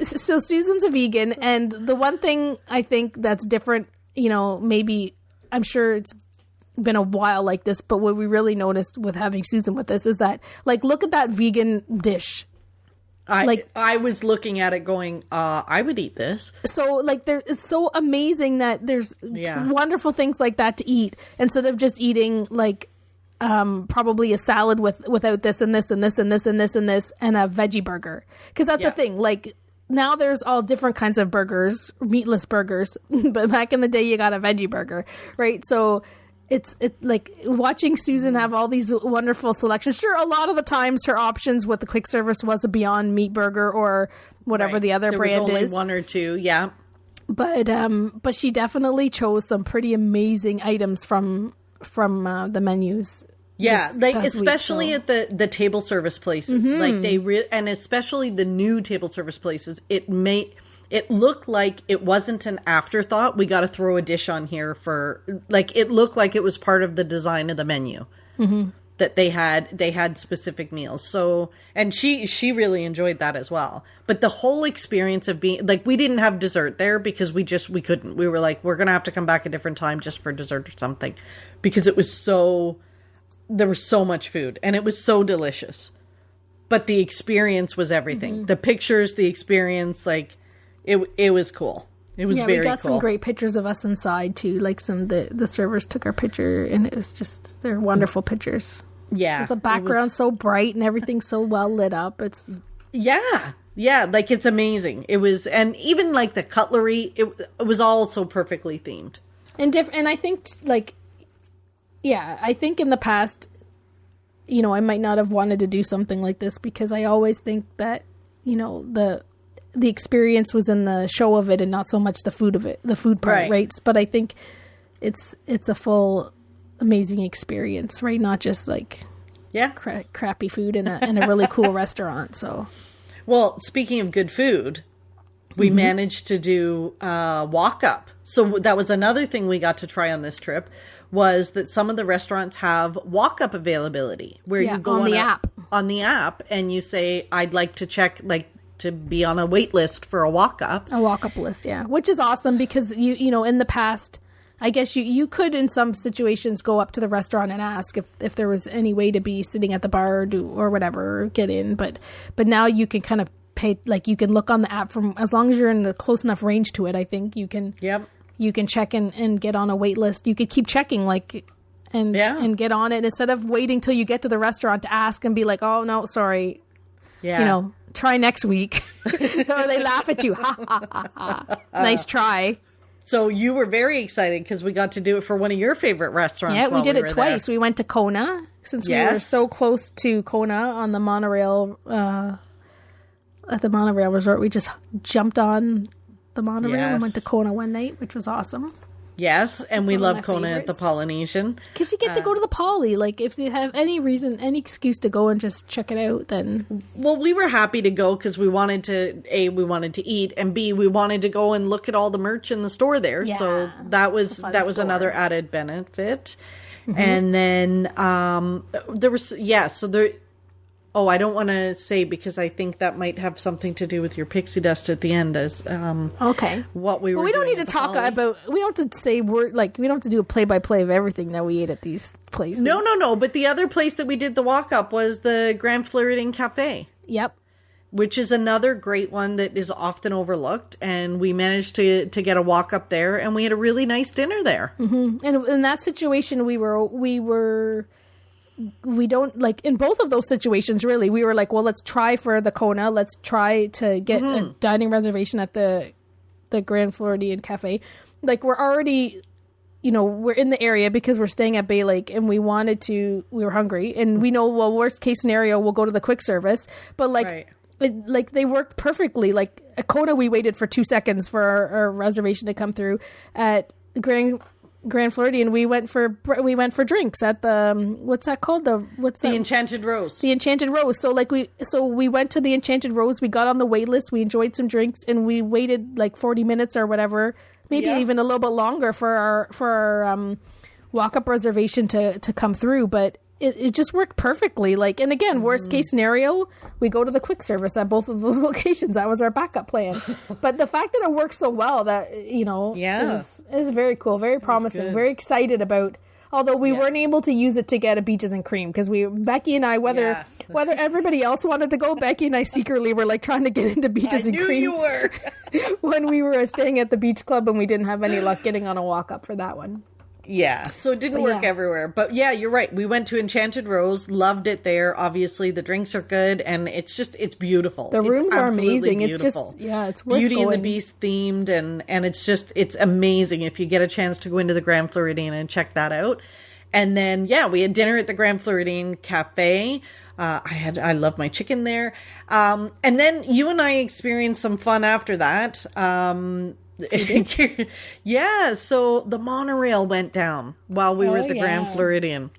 So Susan's a vegan, and the one thing I think that's different, maybe I'm sure it's been a while like this, but what we really noticed with having Susan with us is that, like, look at that vegan dish. I was looking at it going, I would eat this. So like it's so amazing that there's wonderful things like that to eat instead of just eating like probably a salad without this and this and this and this and this and this and a veggie burger, because that's the thing. Like now there's all different kinds of burgers, meatless burgers, but back in the day you got a veggie burger, right? So it's like watching Susan have all these wonderful selections. Sure, a lot of the times her options with the quick service was a Beyond Meat burger or whatever the other brand is. There was only one or two, yeah. But she definitely chose some pretty amazing items from the menus. Yeah, like especially at the table service places, like and especially the new table service places, it looked like it wasn't an afterthought. We got to throw a dish on here it looked like it was part of the design of the menu that they had specific meals. So, and she really enjoyed that as well. But the whole experience of being like, we didn't have dessert there because we couldn't. We were like, we're going to have to come back a different time just for dessert or something, because it was there was so much food and it was so delicious. But the experience was everything. The pictures, the experience, like it was cool. It was very cool. We got some great pictures of us inside too. Like the servers took our picture, and it was just, they're wonderful pictures. Yeah. The background's so bright and everything's so well lit up. Yeah. Yeah, like it's amazing. It was, and even like the cutlery, it was all so perfectly themed. And I think like, yeah, I think in the past, you know, I might not have wanted to do something like this because I always think that, you know, the experience was in the show of it and not so much the food of it, the food part, right? But I think it's a full amazing experience, right? Not just like crappy food in a really cool restaurant. So, well, speaking of good food, we managed to do walk up. So that was another thing we got to try on this trip, was that some of the restaurants have walk up availability where you go on the app and you say, I'd like to check, like, to be on a wait list for a walk up list. Yeah. Which is awesome because you know, in the past, I guess you could in some situations go up to the restaurant and ask if there was any way to be sitting at the bar or whatever, get in. But now you can kind of pay, like you can look on the app from, as long as you're in a close enough range to it, I think you can, you can check and get on a wait list. You could keep checking and get on it instead of waiting till you get to the restaurant to ask and be like, oh no, sorry. Yeah. You know, try next week. Or they laugh at you. Ha, ha, ha, ha. Nice try. So you were very excited because we got to do it for one of your favorite restaurants. Yeah, we did it twice. There. We went to Kona since we were so close to Kona on the monorail, at the monorail resort. We just jumped on the monorail and went to Kona one night, which was awesome. Yes, and we love Kona at the Polynesian. Because you get to go to the Poly. Like, if you have any reason, any excuse to go and just check it out, then... Well, we were happy to go because we wanted to, A, we wanted to eat, and B, we wanted to go and look at all the merch in the store there. Yeah, so that was another added benefit. And then there was, so there... Oh, I don't want to say because I think that might have something to do with your pixie dust at the end. As okay, what we were. Well, we don't need to talk about. We don't have to say we don't have to do a play-by-play of everything that we ate at these places. No. But the other place that we did the walk up was the Grand Floridian Cafe. Yep. Which is another great one that is often overlooked, and we managed to get a walk up there, and we had a really nice dinner there. And in that situation, we don't, like, in both of those situations, really, we were like, well, let's try for the Kona. Let's try to get a dining reservation at the Grand Floridian Cafe. Like, we're already, you know, we're in the area because we're staying at Bay Lake and we were hungry. And we know, well, worst case scenario, we'll go to the quick service. But, like, they worked perfectly. Like, at Kona, we waited for 2 seconds for our reservation to come through. At Grand Floridian, we went for drinks at the what's that called? The Enchanted Rose. The Enchanted Rose. So we went to the Enchanted Rose. We got on the wait list. We enjoyed some drinks, and we waited like 40 minutes or whatever, maybe even a little bit longer for our walk up reservation to come through. But it just worked perfectly. Like, and again, worst case scenario, we go to the quick service at both of those locations. That was our backup plan. But the fact that it works so well, that, you know, is very cool, very promising, very excited about. Although we weren't able to use it to get a Beaches and Cream because Becky and I, whether everybody else wanted to go, Becky and I secretly were like trying to get into Beaches and Cream. You were when we were staying at the beach club, and we didn't have any luck getting on a walk up for that one. Yeah, so it didn't work everywhere. But yeah, you're right. We went to Enchanted Rose, loved it there. Obviously, the drinks are good, and it's beautiful. The rooms are amazing. Beautiful. It's just, it's worth Beauty going. and the Beast themed, and it's amazing if you get a chance to go into the Grand Floridian and check that out. And then, we had dinner at the Grand Floridian Cafe. I love my chicken there. And then you and I experienced some fun after that. So the monorail went down while we were at the Grand Floridian.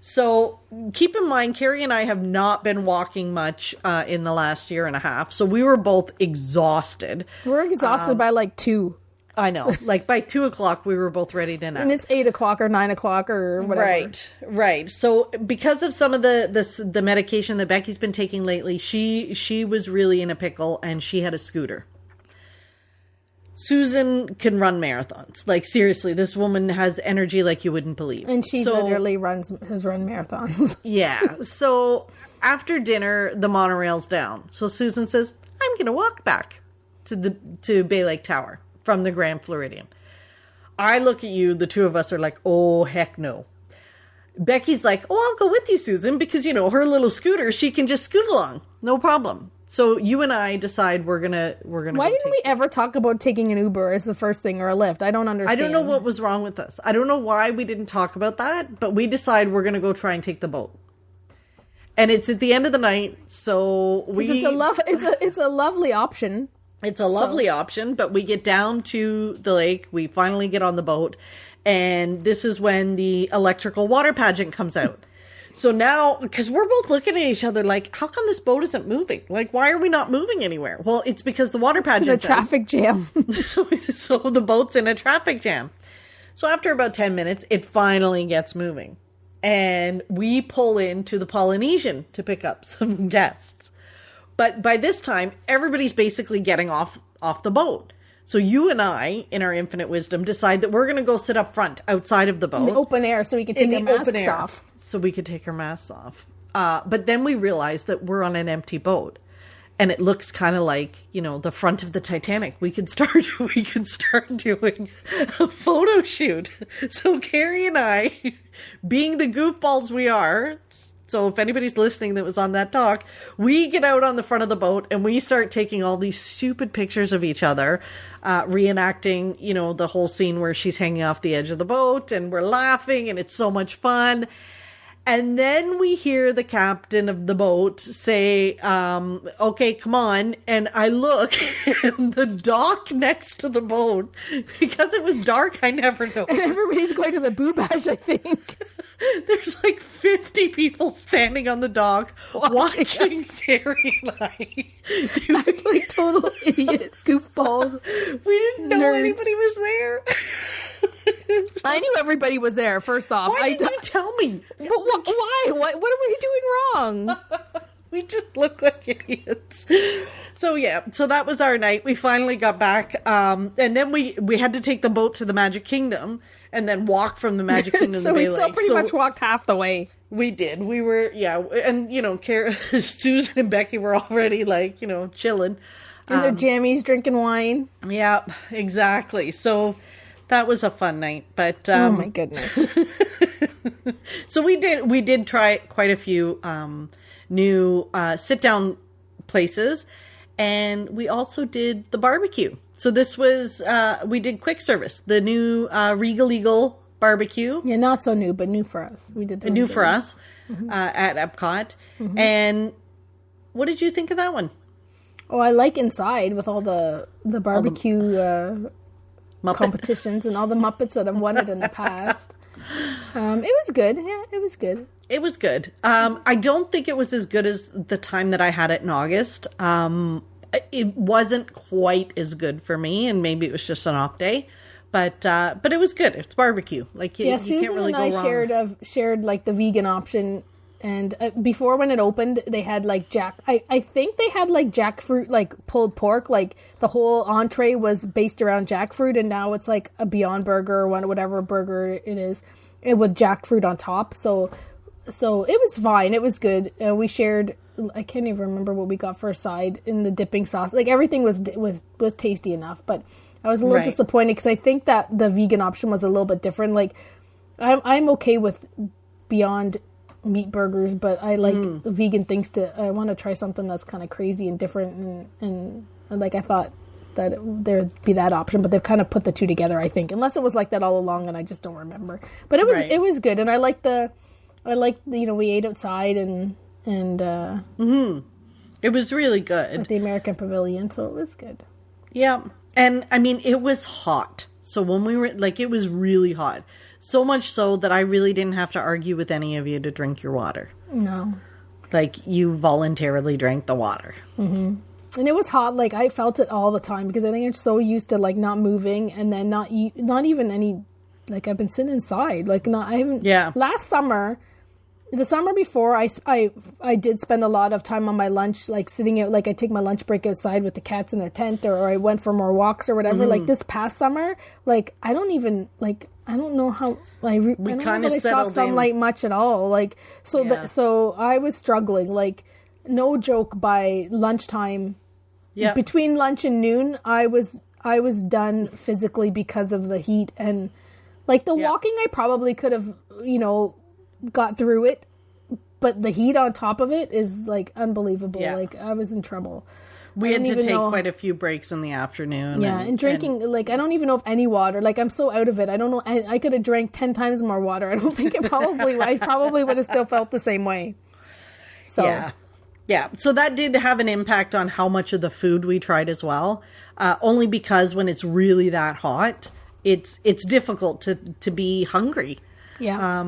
So keep in mind, Carrie and I have not been walking much in the last year and a half. So we were both exhausted. We're exhausted by like 2. I know. Like by 2:00, we were both ready to nap. And it's 8:00 or 9:00 or whatever. Right. So because of some of the medication that Becky's been taking lately, she was really in a pickle, and she had a scooter. Susan can run marathons. Like, seriously, this woman has energy like you wouldn't believe. And she literally has run marathons. Yeah. So after dinner, the monorail's down. So Susan says, I'm going to walk back to Bay Lake Tower from the Grand Floridian. I look at you, the two of us are like, oh, heck no. Becky's like, oh, I'll go with you, Susan, because, you know, her little scooter, she can just scoot along. No problem. So you and I decide we're gonna. Why didn't we ever talk about taking an Uber as the first thing or a Lyft? I don't understand. I don't know what was wrong with us. I don't know why we didn't talk about that, but we decide we're gonna go try and take the boat. And it's at the end of the night, so it's a lovely option. It's a lovely option, but we get down to the lake. We finally get on the boat, and this is when the electrical water pageant comes out. So now, because we're both looking at each other like, how come this boat isn't moving? Like, why are we not moving anywhere? Well, it's because the water pageant. It's in a traffic jam. so the boat's in a traffic jam. So after about 10 minutes, it finally gets moving. And we pull into the Polynesian to pick up some guests. But by this time, everybody's basically getting off the boat. So you and I, in our infinite wisdom, decide that we're going to go sit up front outside of the boat. In the open air so we can take our masks off. So we could take our masks off. But then we realize that we're on an empty boat. And it looks kind of like, the front of the Titanic. We could start doing a photo shoot. So Carrie and I, being the goofballs we are, so if anybody's listening that was on that talk, we get out on the front of the boat and we start taking all these stupid pictures of each other, reenacting, the whole scene where she's hanging off the edge of the boat and we're laughing and it's so much fun. And then we hear the captain of the boat say, okay, come on. And I look and the dock next to the boat, because it was dark, I never noticed. And everybody's going to the boo bash, I think. There's like 50 people standing on the dock watching Carrie and I. Act like total idiot goofballs. We didn't know anybody was there. I knew everybody was there, first off. Why didn't you tell me? Why? What are we doing wrong? We just look like idiots. So that was our night. We finally got back. And then we had to take the boat to the Magic Kingdom and then walk from the Magic Kingdom so to Bay we still Lake. pretty much walked half the way. We did. We were, and, Susan and Becky were already like, chilling. In their jammies, drinking wine. Yeah, exactly. So that was a fun night. But oh my goodness. So we did try quite a few new sit-down places. And we also did the barbecue. So this was, we did quick service, the new Regal Eagle barbecue. Yeah, not so new, but new for us. We did the new for us at Epcot. Mm-hmm. And what did you think of that one? Oh, I like inside with all the barbecue competitions and all the Muppets that have won it in the past. It was good. Yeah, it was good. It was good. I don't think it was as good as the time that I had it in August. It wasn't quite as good for me, and maybe it was just an off day. But it was good. It's barbecue. Like you Susan can't really and I go wrong. shared like the vegan option, and before when it opened, they had like I think they had like jackfruit, like pulled pork, like the whole entree was based around jackfruit, and now it's like a Beyond Burger or whatever burger it is, with jackfruit on top. So it was fine. It was good. We shared. I can't even remember what we got for a side in the dipping sauce. Like everything was tasty enough, but I was a little disappointed because I think that the vegan option was a little bit different. Like I'm okay with Beyond Meat burgers, but I like vegan things I want to try something that's kind of crazy and different, and like I thought that there'd be that option, but they've kind of put the two together, I think, unless it was like that all along and I just don't remember. But it was good, and I liked we ate outside and it was really good at the American Pavilion, so it was good. Yeah, and I mean it was hot. So when we were it was really hot, so much so that I really didn't have to argue with any of you to drink your water. No, like you voluntarily drank the water. Mm-hmm. And it was hot. Like I felt it all the time because I think I'm so used to like not moving and then not even any. Like I've been sitting inside. Like I haven't. Yeah. Last summer. The summer before, I did spend a lot of time on my lunch, like sitting out, like I take my lunch break outside with the cats in their tent, or I went for more walks or whatever. Mm-hmm. Like this past summer, like I don't know how I saw sunlight much at all. Like so I was struggling. Like no joke, by lunchtime, between lunch and noon, I was done physically because of the heat and like the walking. I probably could have got through it, but the heat on top of it is like unbelievable. Yeah. Like I was in trouble. We had to take quite a few breaks in the afafternoon. Yeah, and drinking, like, I don't even know if any water, like, I'm so out of it. I don't know, I could have drank 10 times more water. I don't think I probably would have still felt the same way. So. Yeah. So that did have an impact on how much of the food we tried as well. Only because when it's really that hot, it's difficult to be hungry. Yeah.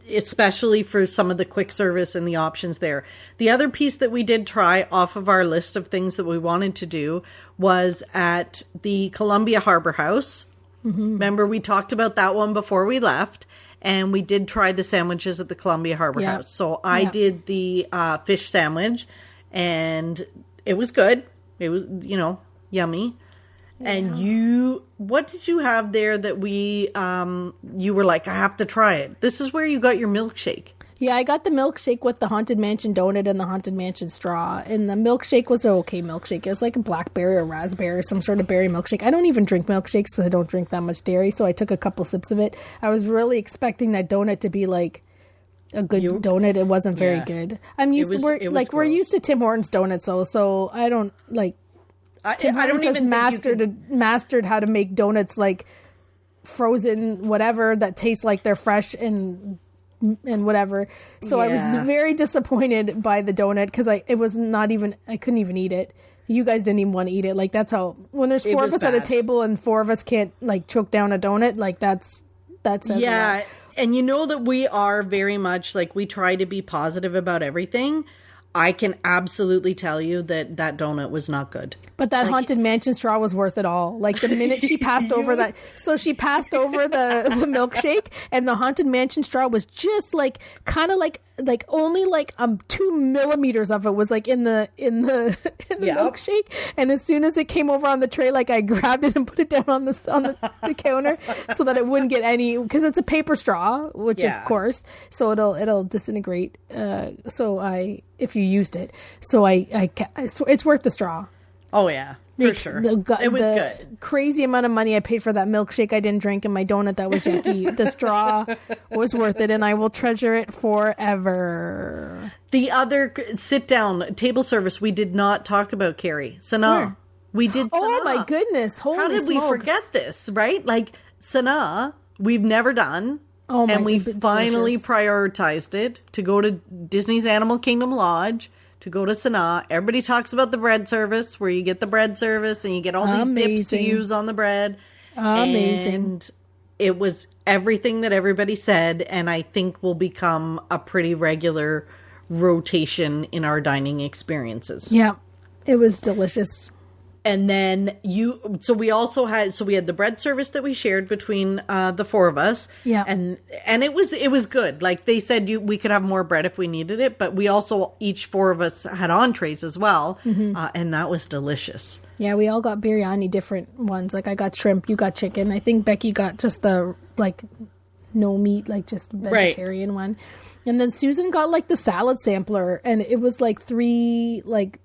Especially for some of the quick service and the options there. The other piece that we did try off of our list of things that we wanted to do was at the Columbia Harbor House. Mm-hmm. Remember, we talked about that one before we left, and we did try the sandwiches at the Columbia Harbor House. So I did the fish sandwich, and it was good. It was, yummy. Yeah. And what did you have there that you were like, I have to try it? This is where you got your milkshake. Yeah, I got the milkshake with the Haunted Mansion donut and the Haunted Mansion straw. And the milkshake was an okay milkshake. It was like a blackberry or raspberry, some sort of berry milkshake. I don't even drink milkshakes, so I don't drink that much dairy. So I took a couple sips of it. I was really expecting that donut to be like a good donut. It wasn't very good. I'm used we're used to Tim Hortons donuts, so I don't like. Tim Hortons has mastered how to make donuts like frozen whatever that tastes like they're fresh and whatever. So I was very disappointed by the donut because I couldn't even eat it. You guys didn't even want to eat it. Like that's how when there's four of us at a table and four of us can't like choke down a donut. Like that's yeah. And you know that we are very much like we try to be positive about everything. I can absolutely tell you that donut was not good. But that Haunted Mansion straw was worth it all. Like the minute she passed over that, so she passed over the milkshake, and the Haunted Mansion straw was just like kind of like only like 2 millimeters of it was like in the milkshake. And as soon as it came over on the tray, like I grabbed it and put it down on the counter so that it wouldn't get any, because it's a paper straw, which of course, so it'll disintegrate. If you used it. So it's worth the straw. Oh yeah, for sure. It was good. Crazy amount of money I paid for that milkshake I didn't drink and my donut that was yucky. The straw was worth it, and I will treasure it forever. The other sit down table service we did not talk about, Carrie. Sanaa. We did Sanaa. Oh my goodness. Holy How did smokes. we forget this, right? Like Sanaa, we've never done. Oh my, and we finally prioritized it to go to Disney's Animal Kingdom Lodge, to go to Sanaa. Everybody talks about the bread service, where you get the bread service and you get all these dips to use on the bread. Amazing. And it was everything that everybody said, and I think will become a pretty regular rotation in our dining experiences. Yeah, it was delicious. And then we had the bread service that we shared between the four of us. Yeah. And it was good. Like they said, we could have more bread if we needed it, but we also, each four of us had entrees as well. Mm-hmm. And that was delicious. Yeah, we all got biryani, different ones. Like I got shrimp, you got chicken. I think Becky got just the like no meat, like just vegetarian one. And then Susan got like the salad sampler, and it was like 3 like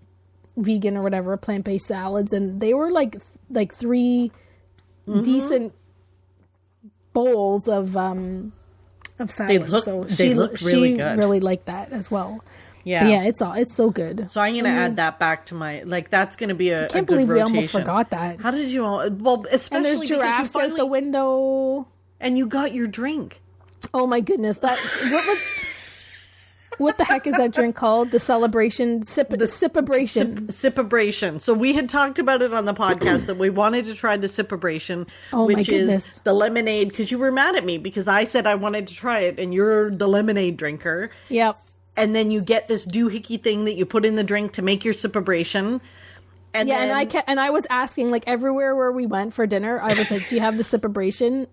vegan or whatever plant-based salads, and they were like 3 decent bowls of salad. They looked really good. She really liked that as well. Yeah, but yeah, it's so good. So I'm gonna add that back to my that's gonna be a I can't good believe rotation. we almost forgot that. How did you? Well, especially and there's giraffes out the window, and you got your drink. Oh my goodness! What the heck is that drink called? The celebration? Sipabration. Sipabration. So we had talked about it on the podcast that we wanted to try the Sipabration, which is the lemonade, because you were mad at me because I said I wanted to try it and you're the lemonade drinker. Yep. And then you get this doohickey thing that you put in the drink to make your Sipabration. And I was asking, like, everywhere where we went for dinner, I was like, do you have the Sipabration?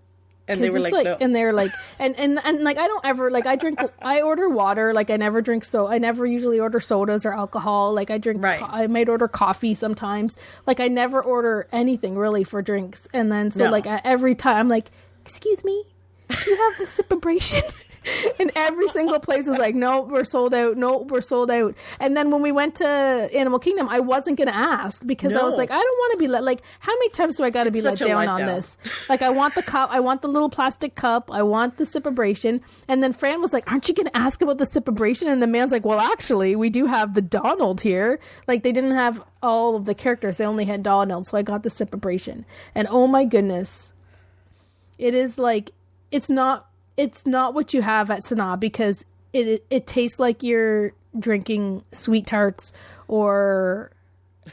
And they were like, no. And they're like, and like, I don't ever, like, I order water. Like, I never drink I never usually order sodas or alcohol. Like, I drink, I might order coffee sometimes. Like, I never order anything really for drinks. And then, like, every time I'm like, excuse me, do you have the Sipabration? And every single place was like, no, we're sold out. No, we're sold out. And then when we went to Animal Kingdom, I wasn't going to ask because I was like, I don't want to be like, how many times do I got to be let down on this? Like, I want the cup. I want the little plastic cup. I want the sipibration. And then Fran was like, aren't you going to ask about the sipibration? And the man's like, well, actually, we do have the Donald here. Like, they didn't have all of the characters. They only had Donald. So I got the sipibration. And oh my goodness, it is like, it's not what you have at Sanaa because it tastes like you're drinking sweet tarts or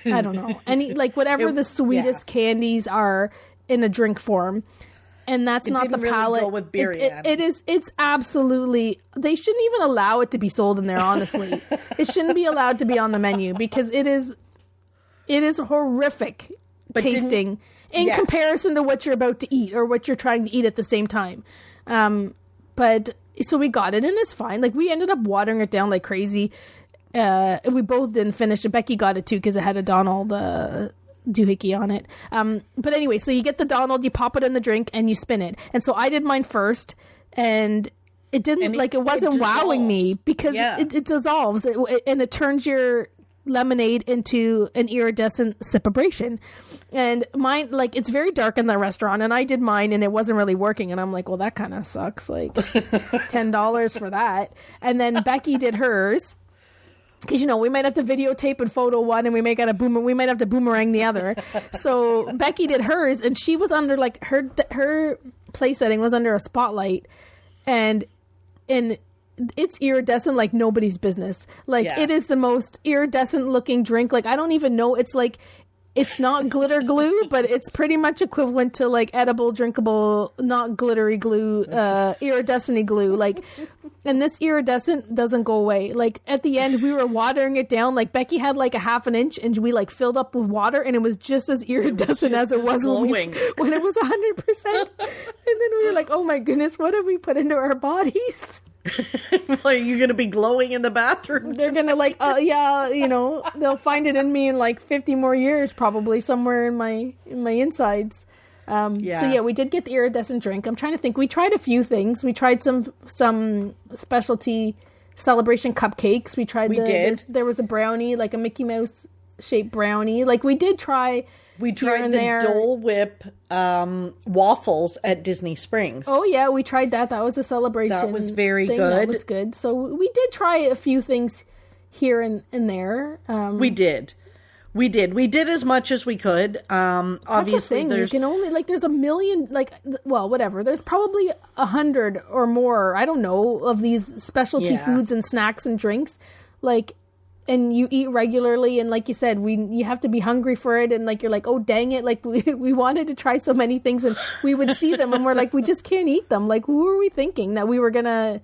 I don't know, any like whatever the sweetest candies are in a drink form. And that's not the palate. Really go with Biryan. It's absolutely, they shouldn't even allow it to be sold in there, honestly. It shouldn't be allowed to be on the menu because it is horrific tasting in comparison to what you're about to eat or what you're trying to eat at the same time. But so we got it and it's fine. Like we ended up watering it down like crazy. We both didn't finish it. Becky got it too because it had a Donald doohickey on it. But anyway, so you get the Donald, you pop it in the drink and you spin it. And so I did mine first and it didn't it wasn't wowing me because it dissolves and it turns your lemonade into an iridescent sipibration. And mine, like, it's very dark in the restaurant and I did mine and it wasn't really working and I'm like, well, that kind of sucks, like $10 for that. And then Becky did hers because, you know, we might have to videotape and photo one and we might have to boomerang the other. So Becky did hers and she was under like her place setting was under a spotlight and it's iridescent like nobody's business. Like it is the most iridescent looking drink. Like I don't even know. It's like, it's not glitter glue, but it's pretty much equivalent to like edible, drinkable, not glittery glue, iridescent glue. Like, and this iridescent doesn't go away. Like at the end, we were watering it down. Like Becky had like a half an inch and we like filled up with water and it was just as iridescent as it was when it was 100%. And then we were like, oh my goodness, what have we put into our bodies? Well, are you gonna be glowing in the bathroom? They're gonna like, you know, they'll find it in me in like 50 more years, probably somewhere in my insides. So yeah, we did get the iridescent drink. I'm trying to think. We tried a few things. We tried some specialty celebration cupcakes. We tried there was a brownie, like a Mickey Mouse shaped brownie. Like we did try. We tried the Dole Whip waffles at Disney Springs. Oh, yeah, we tried that. That was a celebration. That was very good. That was good. So we did try a few things here and there. We did. We did as much as we could. Obviously, that's the thing. You can only, like, there's a million, like, well, whatever. There's probably 100 or more, I don't know, of these specialty foods and snacks and drinks. Like, and you eat regularly, and like you said, you have to be hungry for it, and like you're like, oh dang it, like we wanted to try so many things, and we would see them, and we're like, we just can't eat them. Like, who were we thinking that we were gonna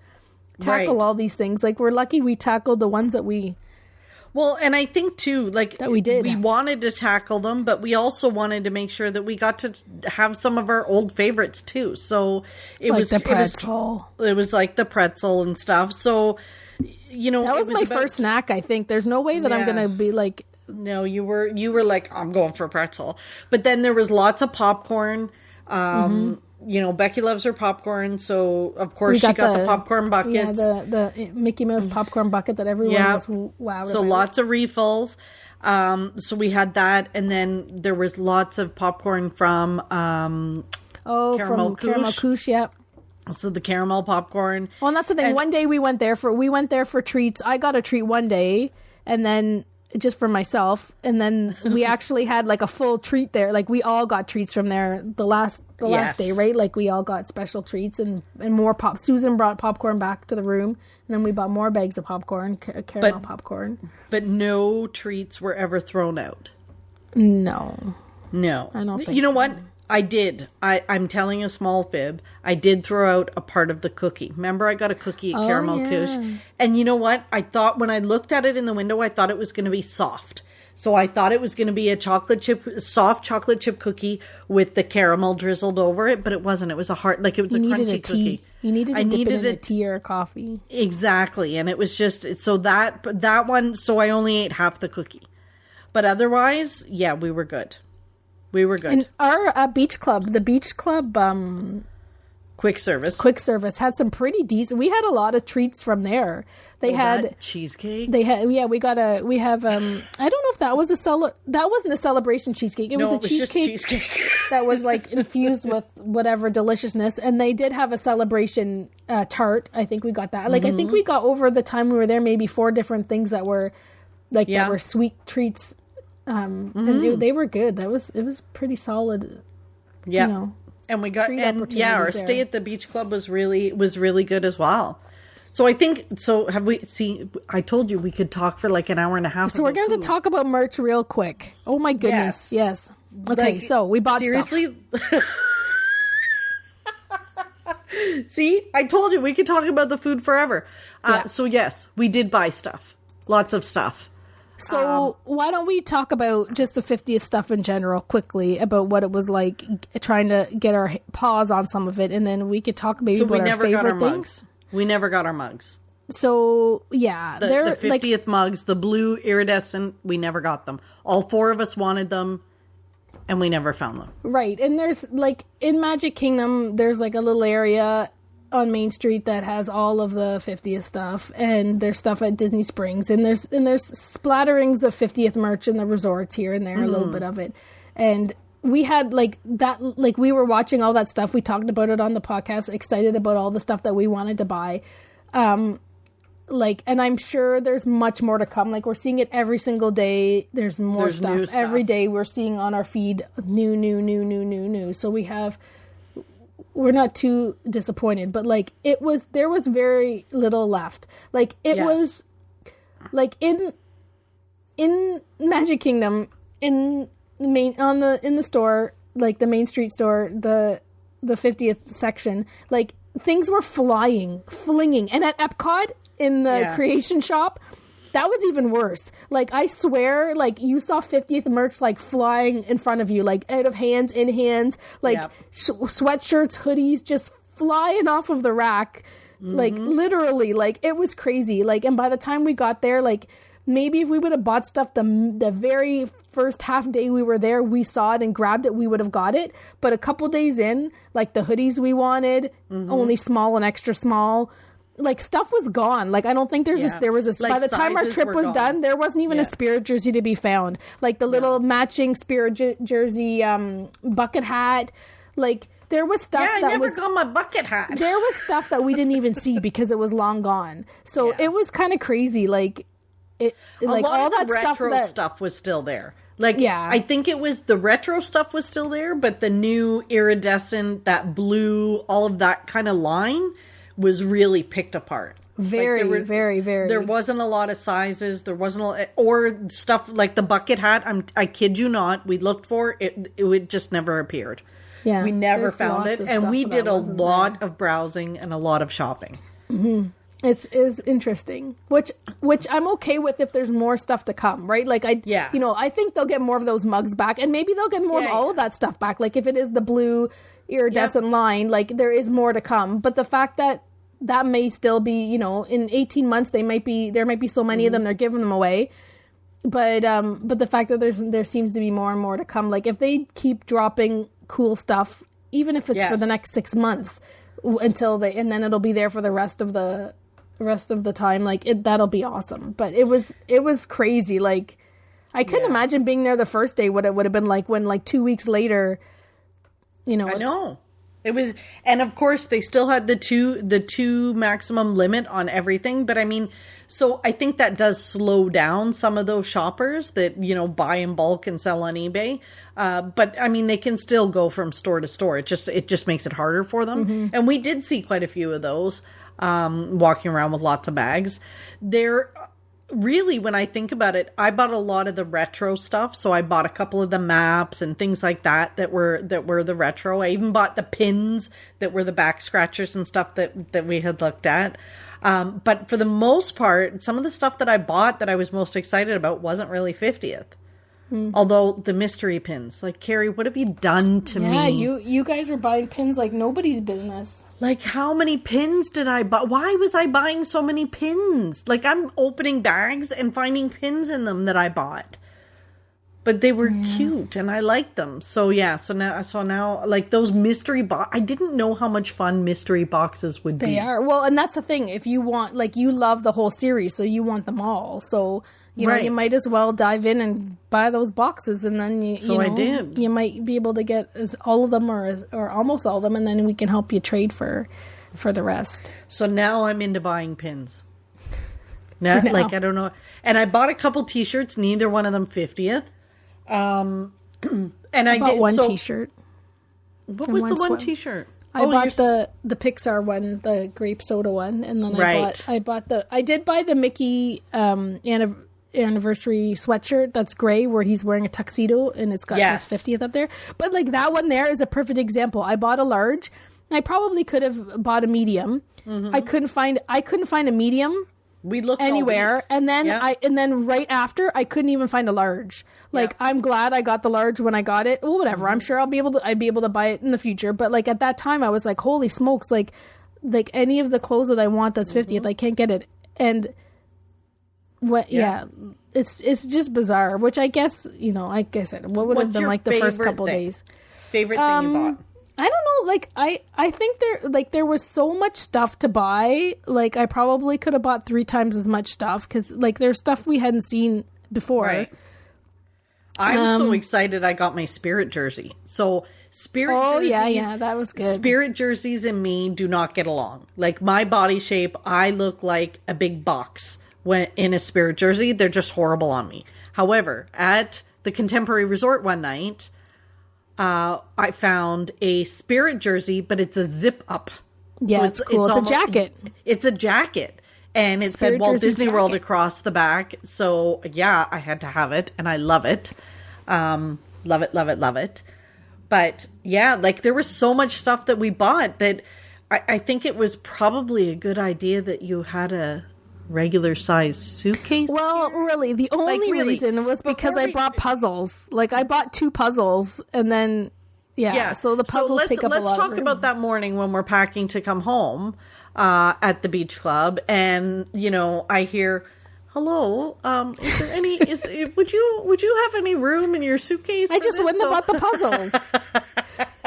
tackle all these things? Like, we're lucky we tackled the ones that we. Well, and I think too, like that we did. We wanted to tackle them, but we also wanted to make sure that we got to have some of our old favorites too. So it was the pretzel. It was like the pretzel and stuff. So. You know, that was my first snack. I think there's no way that I'm gonna be like. No, you were like, I'm going for a pretzel. But then there was lots of popcorn. You know, Becky loves her popcorn, so of course she got the popcorn buckets. Yeah, the Mickey Mouse popcorn bucket that everyone was wowed. So lots of refills. So we had that, and then there was lots of popcorn from Caramel Couche. Yep. So the caramel popcorn. Well, and that's the thing. One day we went there for treats. I got a treat one day, and then just for myself, and then we actually had like a full treat there. Like we all got treats from there the last day, right? Like we all got special treats and more pop. Susan brought popcorn back to the room, and then we bought more bags of popcorn, caramel popcorn. But no treats were ever thrown out. No, I don't think. You know what? I did. I'm telling a small fib. I did throw out a part of the cookie. Remember, I got a cookie at Caramel Couche. And you know what? I thought when I looked at it in the window, I thought it was going to be soft. So I thought it was going to be a soft chocolate chip cookie with the caramel drizzled over it, but it wasn't. It was a hard, like it was a crunchy cookie. You needed to dip it in a tea or a coffee. Exactly. And it was just, so that one, so I only ate half the cookie. But otherwise, yeah, we were good. We were good. And our beach club, the beach club Quick service. Quick service had some pretty decent. We had a lot of treats from there. They had cheesecake. They had we have I don't know if that was that wasn't a celebration cheesecake. It was a cheesecake, just cheesecake. that was like infused with whatever deliciousness. And they did have a celebration tart. I think we got that. Like I think we got over the time we were there maybe 4 different things that were that were sweet treats. And they were good. It was pretty solid. Yeah. You know, and we got our stay at the beach club was really good as well. So I think have we see I told you we could talk for like an hour and a half. So we're going to talk about merch real quick. Oh my goodness. Yes. Okay, like, so we bought seriously stuff. See, I told you we could talk about the food forever. So yes, we did buy stuff. Lots of stuff. So why don't we talk about just the 50th stuff in general quickly, about what it was like trying to get our paws on some of it, and then we could talk maybe about our favorite things. We never got our mugs. So yeah, the 50th mugs, the blue iridescent, we never got them. All 4 of us wanted them, and we never found them. Right, and there's like in Magic Kingdom, there's like a little area on Main Street that has all of the 50th stuff, and there's stuff at Disney Springs, and there's splatterings of 50th merch in the resorts here and there, a little bit of it. And we had like that, like we were watching all that stuff. We talked about it on the podcast, excited about all the stuff that we wanted to buy. And I'm sure there's much more to come. Like we're seeing it every single day. There's more stuff every day. We're seeing on our feed new. So we're not too disappointed, but like there was very little left. Like it was like in Magic Kingdom, in the store, like the Main Street store, the 50th section, like things were flinging. And at Epcot in the creation shop, that was even worse. Like, I swear, like, you saw 50th merch, like, flying in front of you, like, out of hands, in hands, like, sweatshirts, hoodies, just flying off of the rack. Like, literally, like, it was crazy. Like, and by the time we got there, like, maybe if we would have bought stuff the very first half day we were there, we saw it and grabbed it, we would have got it. But a couple days in, like, the hoodies we wanted, only small and extra small, like stuff was gone. Like I don't think there was like by the time our trip was done, there wasn't even a Spirit jersey to be found. Like the little matching Spirit jersey bucket hat. Like there was stuff that I never got my bucket hat. There was stuff that we didn't even see because it was long gone. So it was kind of crazy. Like it, like all that retro stuff was still there. Like, I think it was the retro stuff was still there, but the new iridescent, that blue, all of that kind of line was really picked apart. Very. There wasn't a lot of sizes. There wasn't or stuff like the bucket hat. I kid you not. We looked for it. It would just never appeared. Yeah, we never found it, and we did a lot of browsing and a lot of shopping. Mm-hmm. It is interesting, which I'm okay with if there's more stuff to come, right? Like I think they'll get more of those mugs back, and maybe they'll get more of all of that stuff back. Like if it is the blue iridescent line, like there is more to come. But the fact that may still be, in 18 months there might be so many of them, they're giving them away. But the fact that there seems to be more and more to come, like if they keep dropping cool stuff, even if it's for the next 6 months and then it'll be there for the rest of the time, like that'll be awesome. But it was crazy. Like I couldn't imagine being there the first day, what it would have been like when like 2 weeks later, I know. It was, and of course they still had the two maximum limit on everything. But I mean, so I think that does slow down some of those shoppers that, buy in bulk and sell on eBay. But I mean, they can still go from store to store. It just makes it harder for them. Mm-hmm. And we did see quite a few of those, walking around with lots of bags. Really, when I think about it, I bought a lot of the retro stuff. So I bought a couple of the maps and things like that were the retro. I even bought the pins that were the back scratchers and stuff that we had looked at. But for the most part, some of the stuff that I bought that I was most excited about wasn't really 50th. Although the mystery pins, like, Carrie, what have you done to me? Yeah, you guys were buying pins like nobody's business. Like, how many pins did I buy? Why was I buying so many pins? Like, I'm opening bags and finding pins in them that I bought. but they were cute and I liked them. So yeah, so now like those mystery box, I didn't know how much fun mystery boxes would be. They are. Well, and that's the thing. If you want, like, you love the whole series, so you want them all. So, you know, you might as well dive in and buy those boxes, and then I did. You might be able to get all of them or almost all of them, and then we can help you trade for the rest. So now I'm into buying pins. Now, like, I don't know. And I bought a couple t-shirts, neither one of them 50th. And I bought did one t-shirt. What was the one t-shirt? I bought the Pixar one, the grape soda one, and then I did buy the Mickey anniversary sweatshirt that's gray where he's wearing a tuxedo and it's got his 50th up there. But like that one there is a perfect example. I bought a large. I probably could have bought a medium. Mm-hmm. I couldn't find a medium. We looked anywhere, and then right after I couldn't even find a large. Like I'm glad I got the large when I got it. Well, whatever. Mm-hmm. I'm sure I'd be able to buy it in the future. But like at that time, I was like, holy smokes! Like any of the clothes that I want that's 50th, I can't get it. And what? Yeah, it's just bizarre. Which I guess like I said, what would have been like the first couple days? Favorite thing you bought? I don't know, like, I think there was so much stuff to buy, like, I probably could have bought 3 times as much stuff, because, like, there's stuff we hadn't seen before. Right. I'm so excited I got my Spirit jersey. So, jerseys... yeah, that was good. Spirit jerseys and me do not get along. Like, my body shape, I look like a big box when in a Spirit jersey. They're just horrible on me. However, at the Contemporary Resort one night... I found a Spirit jersey, but it's a zip up. Yeah, so it's cool. It's a jacket. It's a jacket. And it said Walt Disney World across the back. So, yeah, I had to have it. And I love it. Love it, love it, love it. But, yeah, like there was so much stuff that we bought that I think it was probably a good idea that you had a regular size suitcase. Well, really, the only reason was because I brought puzzles. Like I bought 2 puzzles, and then so the puzzles take up a lot of room. Let's talk about that morning when we're packing to come home at the beach club, and I hear, "Hello, is there any? Would you have any room in your suitcase?" I just wouldn't have bought the puzzles.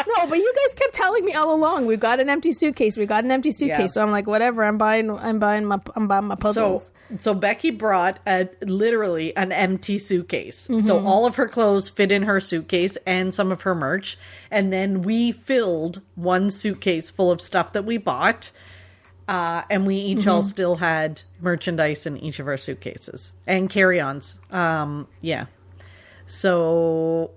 No, but you guys kept telling me all along, we've got an empty suitcase. So I'm like, whatever. I'm buying my puzzles. So Becky brought literally an empty suitcase. Mm-hmm. So all of her clothes fit in her suitcase and some of her merch. And then we filled one suitcase full of stuff that we bought. And we each all still had merchandise in each of our suitcases and carry-ons. So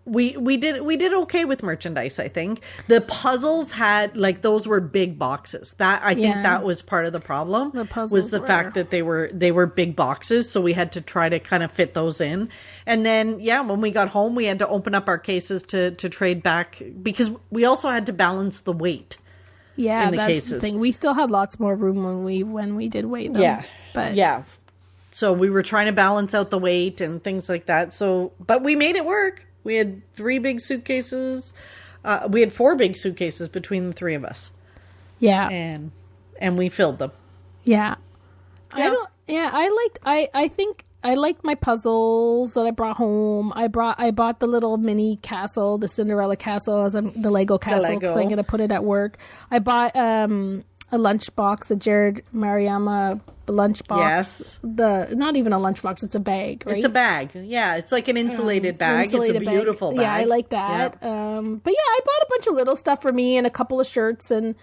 we did okay with merchandise, I think. The puzzles had, like, those were big boxes. That I think that was part of the problem. Was the fact that they were big boxes, so we had to try to kind of fit those in. And then when we got home, we had to open up our cases to trade back, because we also had to balance the weight. Yeah, in the that's cases. The thing. We still had lots more room when we did weight them. Yeah. So we were trying to balance out the weight and things like that. So, but we made it work. We had 3 big suitcases. We had 4 big suitcases between the 3 of us. Yeah. And we filled them. Yeah. I think I liked my puzzles that I brought home. I bought the little mini castle, the Cinderella castle, the Lego castle, because I'm going to put it at work. I bought a lunchbox, a Jared Mariama lunchbox. Yes. Not even a lunchbox, it's a bag, right? It's a bag. Yeah, it's like an insulated bag. It's a beautiful bag. Yeah, I like that. Yep. But yeah, I bought a bunch of little stuff for me and a couple of shirts and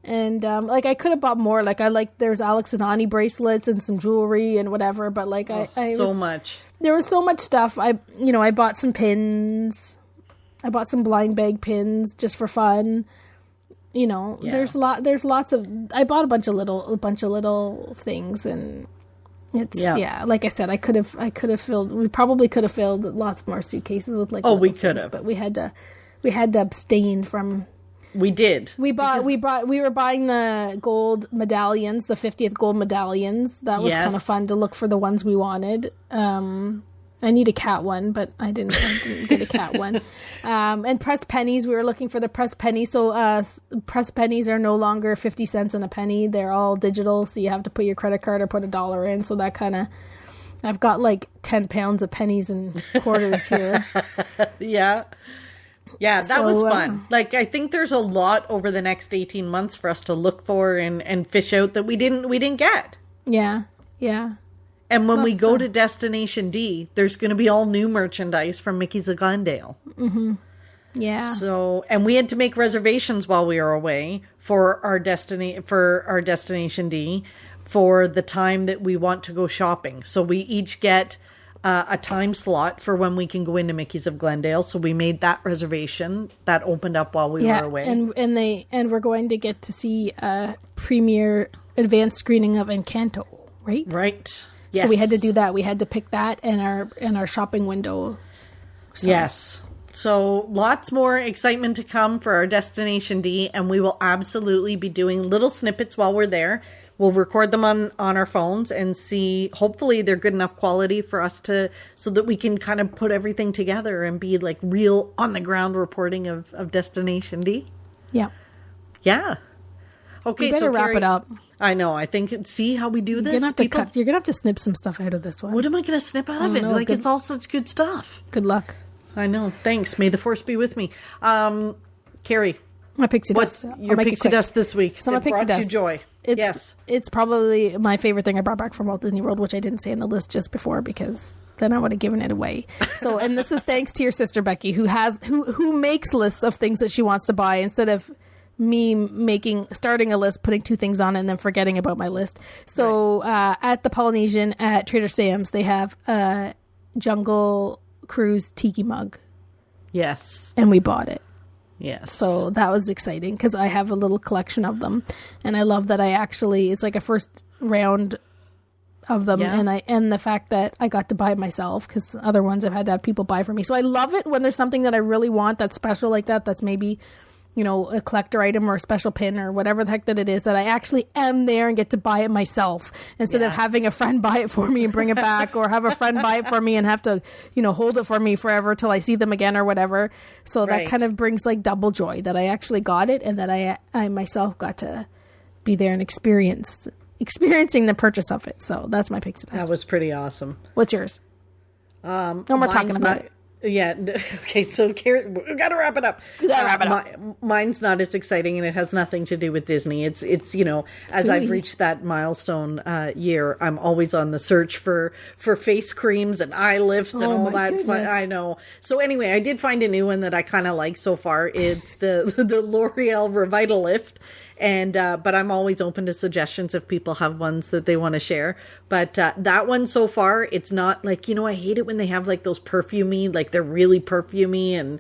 like I could have bought more. Like there's Alex and Ani bracelets and some jewelry and whatever, but like much. There was so much stuff. I bought some pins. I bought some blind bag pins just for fun. There's lots of. I bought a bunch of little things, and it's like I said, I could have filled. We probably could have filled lots more suitcases with like. Oh, we could have, but we had to abstain from. We did. We were buying the gold medallions, the 50th gold medallions. That was kind of fun to look for the ones we wanted. I need a cat one, but I didn't get a cat one. And pressed pennies, we were looking for the pressed pennies. So pressed pennies are no longer 50 cents in a penny. They're all digital, so you have to put your credit card or put $1 in. So that kind of I've got like 10 pounds of pennies and quarters here. Yeah. Yeah, that was fun. Like, I think there's a lot over the next 18 months for us to look for and fish out that we didn't get. Yeah. Yeah. And when we go to Destination D, there's going to be all new merchandise from Mickey's of Glendale. Mm-hmm. Yeah. So, and we had to make reservations while we were away for our Destination D for the time that we want to go shopping. So we each get a time slot for when we can go into Mickey's of Glendale. So we made that reservation that opened up while we were away. And we're going to get to see a premiere advanced screening of Encanto, right? Right. Yes. So we had to do that. We had to pick that in our shopping window. So. Yes. So lots more excitement to come for our Destination D, and we will absolutely be doing little snippets while we're there. We'll record them on our phones and see, hopefully they're good enough quality for us so that we can kind of put everything together and be like real on the ground reporting of Destination D. Yeah. Yeah. Okay, we better wrap it up. I know. I think, see how we do this? You're going to have to snip some stuff out of this one. What am I going to snip out of it? Know. It's all such good stuff. Good luck. I know. Thanks. May the force be with me. Carrie. My pixie dust. What's your pixie dust this week? So my pixie brought dust. You joy. It's probably my favorite thing I brought back from Walt Disney World, which I didn't say in the list just before because then I would have given it away. So, and this is thanks to your sister Becky, who makes lists of things that she wants to buy instead of me starting a list, putting 2 things on it, and then forgetting about my list. So at the Polynesian at Trader Sam's, they have a Jungle Cruise Tiki mug. Yes. And we bought it. Yes. So that was exciting because I have a little collection of them. And I love that it's like a first round of them. Yeah. And the fact that I got to buy it myself because other ones I've had to have people buy for me. So I love it when there's something that I really want that's special like that. That's maybe, a collector item or a special pin or whatever the heck that it is, that I actually am there and get to buy it myself instead of having a friend buy it for me and bring it back or have a friend buy it for me and have to, hold it for me forever till I see them again or whatever. So that kind of brings like double joy that I actually got it and that I myself got to be there and experiencing the purchase of it. So that's my pixie dust. That was pretty awesome. What's yours? No more talking about it. Yeah. Okay. So, Carrie, we got to wrap it up. Mine's not as exciting, and it has nothing to do with Disney. It's as I've reached that milestone year, I'm always on the search for face creams and eye lifts and all that. Fun. I know. So anyway, I did find a new one that I kind of like so far. It's the L'Oreal Revital Lift. And, but I'm always open to suggestions if people have ones that they want to share. But, that one so far, it's not like, I hate it when they have like those perfumey, like they're really perfumey and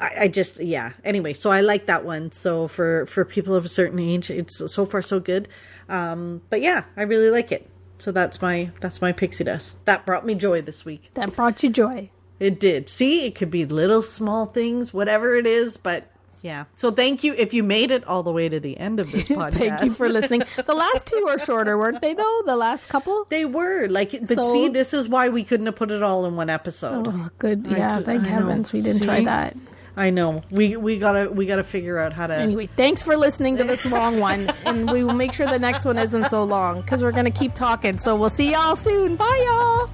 I just, yeah. Anyway, so I like that one. So for people of a certain age, it's so far so good. But yeah, I really like it. So that's my pixie dust. That brought me joy this week. That brought you joy. It did. See, it could be little small things, whatever it is, but yeah. So thank you if you made it all the way to the end of this podcast. Thank you for listening. The last 2 are shorter, weren't they, though? The last couple? They were. See, this is why we couldn't have put it all in one episode. Oh, good. Yeah, thank heavens we didn't try that. I know. We gotta figure out how to... Anyway, thanks for listening to this long one. And we will make sure the next one isn't so long because we're going to keep talking. So we'll see y'all soon. Bye, y'all.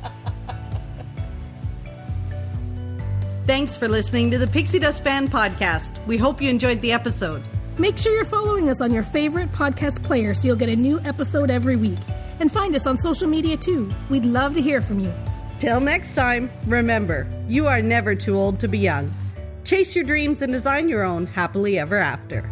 Thanks for listening to the Pixie Dust Fan Podcast. We hope you enjoyed the episode. Make sure you're following us on your favorite podcast player so you'll get a new episode every week. And find us on social media too. We'd love to hear from you. Till next time, remember, you are never too old to be young. Chase your dreams and design your own happily ever after.